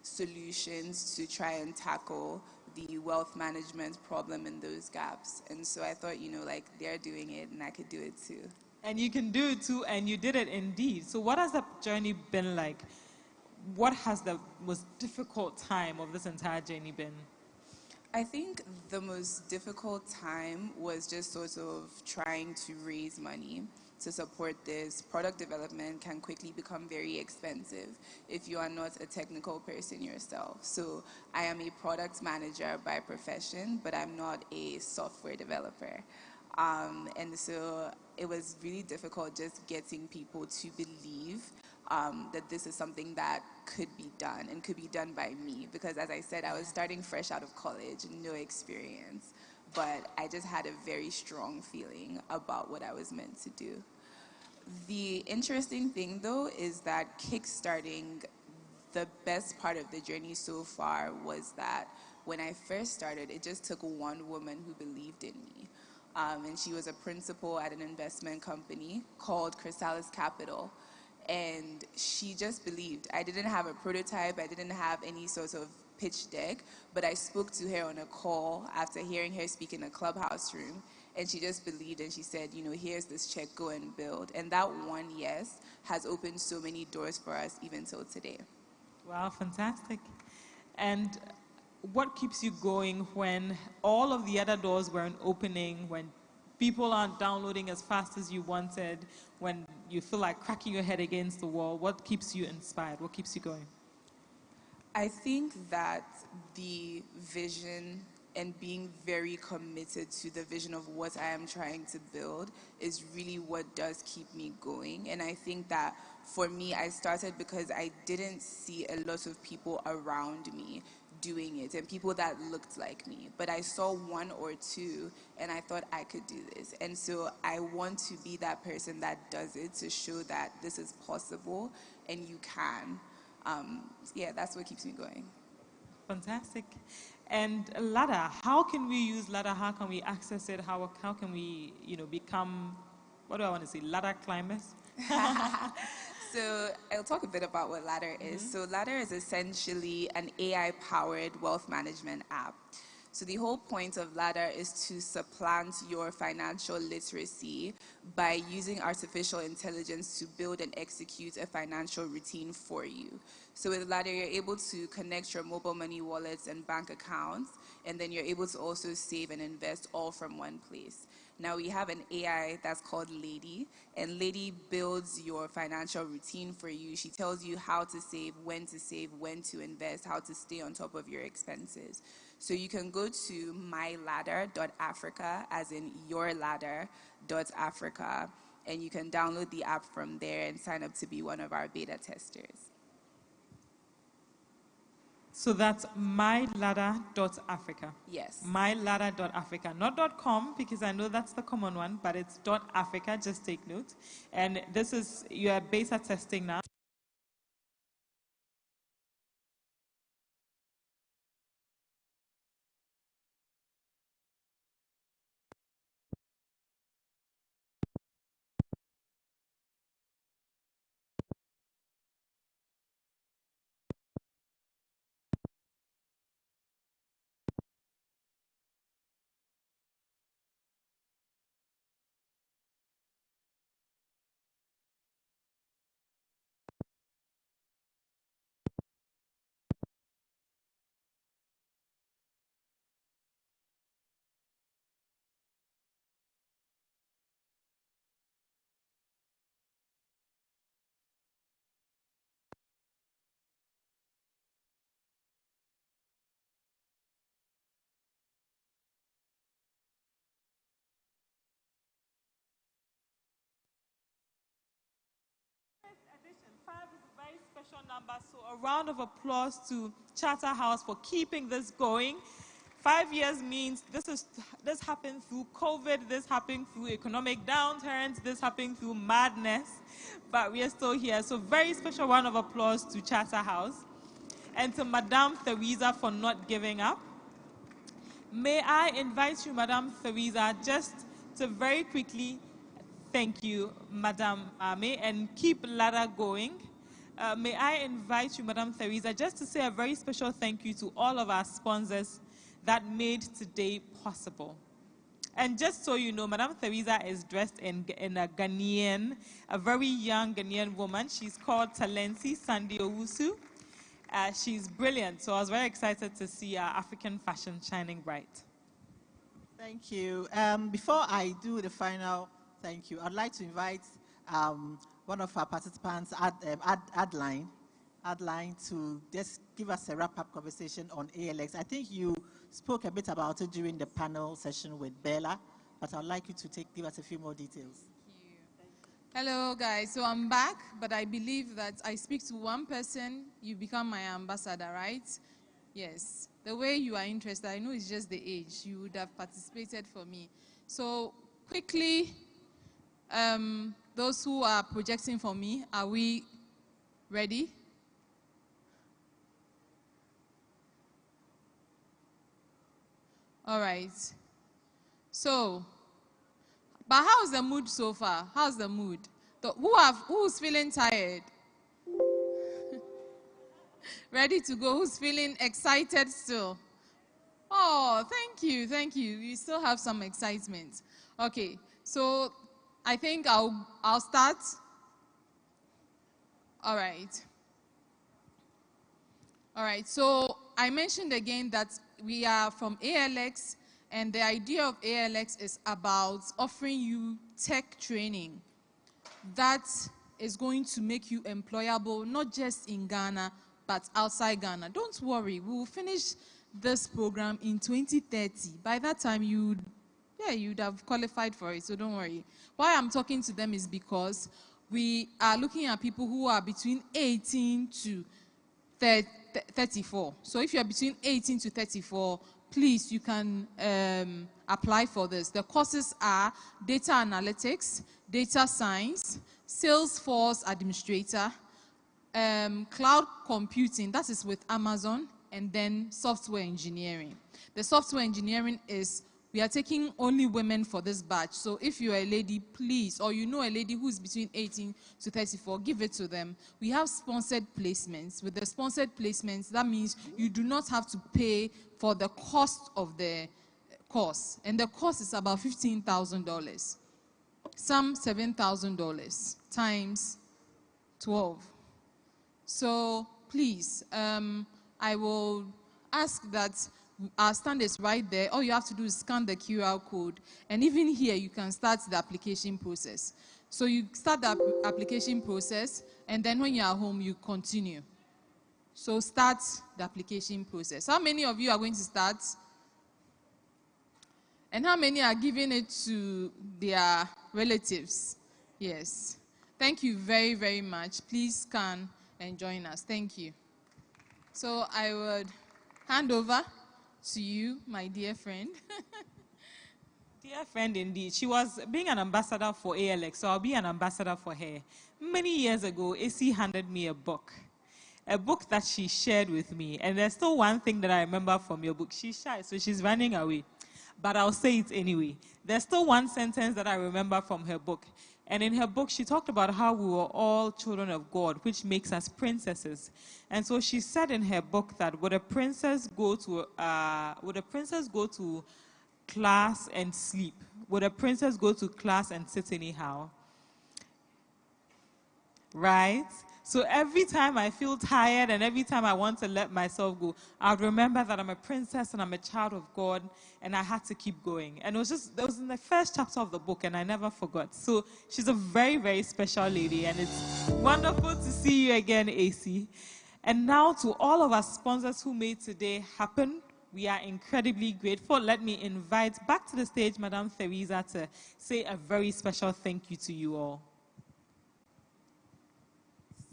S: solutions to try and tackle the wealth management problem in those gaps. And so I thought, like, they're doing it and I could do it too.
G: And you can do it too, and you did it indeed. So what has the journey been like? What has the most difficult time of this entire journey been?
S: I think the most difficult time was just sort of trying to raise money to support this. Product development can quickly become very expensive if you are not a technical person yourself. So I am a product manager by profession, but I'm not a software developer. And so it was really difficult just getting people to believe that this is something that could be done and could be done by me, because as I said, I was starting fresh out of college, no experience, but I just had a very strong feeling about what I was meant to do. The interesting thing though is that kickstarting, the best part of the journey so far was that when I first started, it just took one woman who believed in me. And she was a principal at an investment company called Chrysalis Capital. And she just believed. I didn't have a prototype, I didn't have any sort of pitch deck, but I spoke to her on a call after hearing her speak in a clubhouse room, and she just believed, and she said, here's this check, go and build. And that one yes has opened so many doors for us even till today.
G: Wow, fantastic. And what keeps you going when all of the other doors weren't opening, when people aren't downloading as fast as you wanted, when you feel like cracking your head against the wall? What keeps you inspired? What keeps you going?
S: I think that the vision and being very committed to the vision of what I am trying to build is really what does keep me going. And I think that for me, I started because I didn't see a lot of people around me doing it and people that looked like me, but I saw one or two and I thought I could do this. And so I want to be that person that does it, to show that this is possible and you can. Yeah, that's what keeps me going.
G: Fantastic. And Ladder, how can we use Ladder? How can we access it? How can we, become, what do I want to say, Ladder climbers?
S: So I'll talk a bit about what Ladder is. So Ladder is essentially an AI-powered wealth management app. So the whole point of Ladder is to supplant your financial literacy by using artificial intelligence to build and execute a financial routine for you. So with Ladder, you're able to connect your mobile money wallets and bank accounts, and then you're able to also save and invest all from one place. Now we have an AI that's called Lady, and Lady builds your financial routine for you. She tells you how to save, when to invest, how to stay on top of your expenses. So you can go to myladder.africa, as in yourladder.africa, and you can download the app from there and sign up to be one of our beta testers.
G: So that's myladder.africa.
S: Yes.
G: Myladder.africa. Not .com, because I know that's the common one, but it's .africa, just take note. And this is, you are beta testing now. Special number, so a round of applause to Charterhouse for keeping this going. 5 years means this happened through COVID, this happened through economic downturns, this happened through madness, but we are still here. So very special round of applause to Charterhouse and to Madame Theresa for not giving up. May I invite you, Madame Theresa, just to very quickly thank you, Madame Ame, and keep ladder going. May I invite you, Madame Theresa, just to say a very special thank you to all of our sponsors that made today possible. And just so you know, Madame Theresa is dressed in a Ghanaian, a very young Ghanaian woman. She's called Talensi Sandi Owusu. She's brilliant, so I was very excited to see our African fashion shining bright.
T: Thank you. Before I do the final thank you, I'd like to invite one of our participants, Adeline, to just give us a wrap-up conversation on ALX. I think you spoke a bit about it during the panel session with Bella, but I'd like you to give us a few more details.
B: Hello, guys. So I'm back, but I believe that I speak to one person, you become my ambassador, right? Yes. The way you are interested, I know it's just the age. You would have participated for me. So quickly, those who are projecting for me, are we ready? All right. So, but how's the mood so far? How's the mood? Who's feeling tired? Ready to go? Who's feeling excited still? Oh, thank you, thank you. You still have some excitement. Okay, so I think I'll start. All right. All right, so I mentioned again that we are from ALX, and the idea of ALX is about offering you tech training that is going to make you employable, not just in Ghana, but outside Ghana. Don't worry, we will finish this program in 2030. By that time, you'd have qualified for it, so don't worry. Why I'm talking to them is because we are looking at people who are between 18 to 34. So if you're between 18 to 34, please, you can apply for this. The courses are data analytics, data science, Salesforce administrator, cloud computing, that is with Amazon, and then software engineering. The software engineering is, we are taking only women for this batch. So if you're a lady, please, or you know a lady who's between 18 to 34, give it to them. We have sponsored placements. With the sponsored placements, that means you do not have to pay for the cost of the course. And the cost is about $15,000. Some $7,000 times 12. So please, I will ask that Our stand is right there. All you have to do is scan the QR code. And even here, you can start the application process. So you start the application process, and then when you are home, you continue. So start the application process. How many of you are going to start? And how many are giving it to their relatives? Yes. Thank you very, very much. Please scan and join us. Thank you. So I would hand over to you, my dear friend.
G: Dear friend, indeed. She was being an ambassador for ALX, so I'll be an ambassador for her. Many years ago, AC handed me a book that she shared with me. And there's still one thing that I remember from your book. She's shy, so she's running away. But I'll say it anyway. There's still one sentence that I remember from her book. And in her book, she talked about how we were all children of God, which makes us princesses. And so she said in her book that would a princess go to class and sleep? Would a princess go to class and sit anyhow? Right? So every time I feel tired and every time I want to let myself go, I would remember that I'm a princess and I'm a child of God and I had to keep going. And that was in the first chapter of the book and I never forgot. So she's a very, very special lady and it's wonderful to see you again, AC. And now to all of our sponsors who made today happen, we are incredibly grateful. Let me invite back to the stage Madame Theresa to say a very special thank you to you all.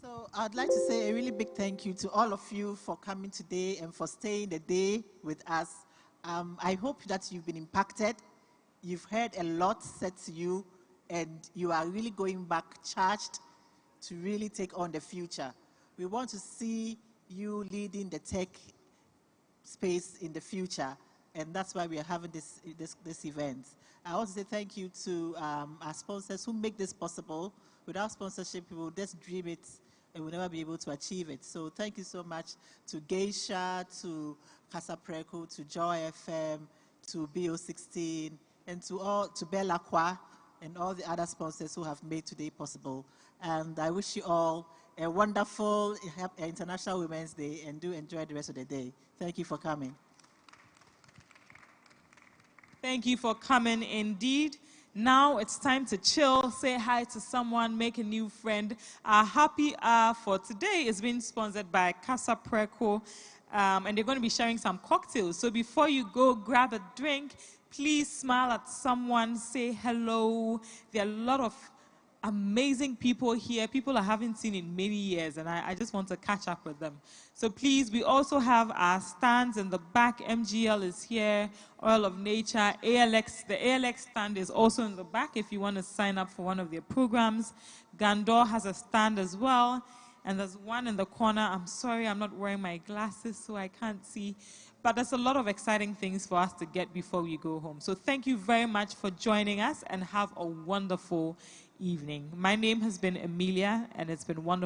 T: So I'd like to say a really big thank you to all of you for coming today and for staying the day with us. I hope that you've been impacted. You've heard a lot said to you, and you are really going back charged to really take on the future. We want to see you leading the tech space in the future, and that's why we are having this event. I want to say thank you to our sponsors who make this possible. Without sponsorship, we will just dream it and we'll never be able to achieve it. So thank you so much to Geisha, to Casa Preco, to Joy FM, to BO16, and to Bella Kwa, and all the other sponsors who have made today possible. And I wish you all a wonderful International Women's Day and do enjoy the rest of the day. Thank you for coming.
G: Thank you for coming indeed. Now it's time to chill, say hi to someone, make a new friend. Our happy hour for today is being sponsored by Casa Preco, and they're going to be sharing some cocktails. So before you go grab a drink, please smile at someone, say hello. There are a lot of amazing people here, people I haven't seen in many years, and I just want to catch up with them. So please, we also have our stands in the back. MGL is here, Oil of Nature, ALX. The ALX stand is also in the back if you want to sign up for one of their programs. Gandor has a stand as well, and there's one in the corner. I'm sorry, I'm not wearing my glasses, so I can't see. But there's a lot of exciting things for us to get before we go home. So thank you very much for joining us, and have a wonderful evening. My name has been Emilia, and it's been wonderful.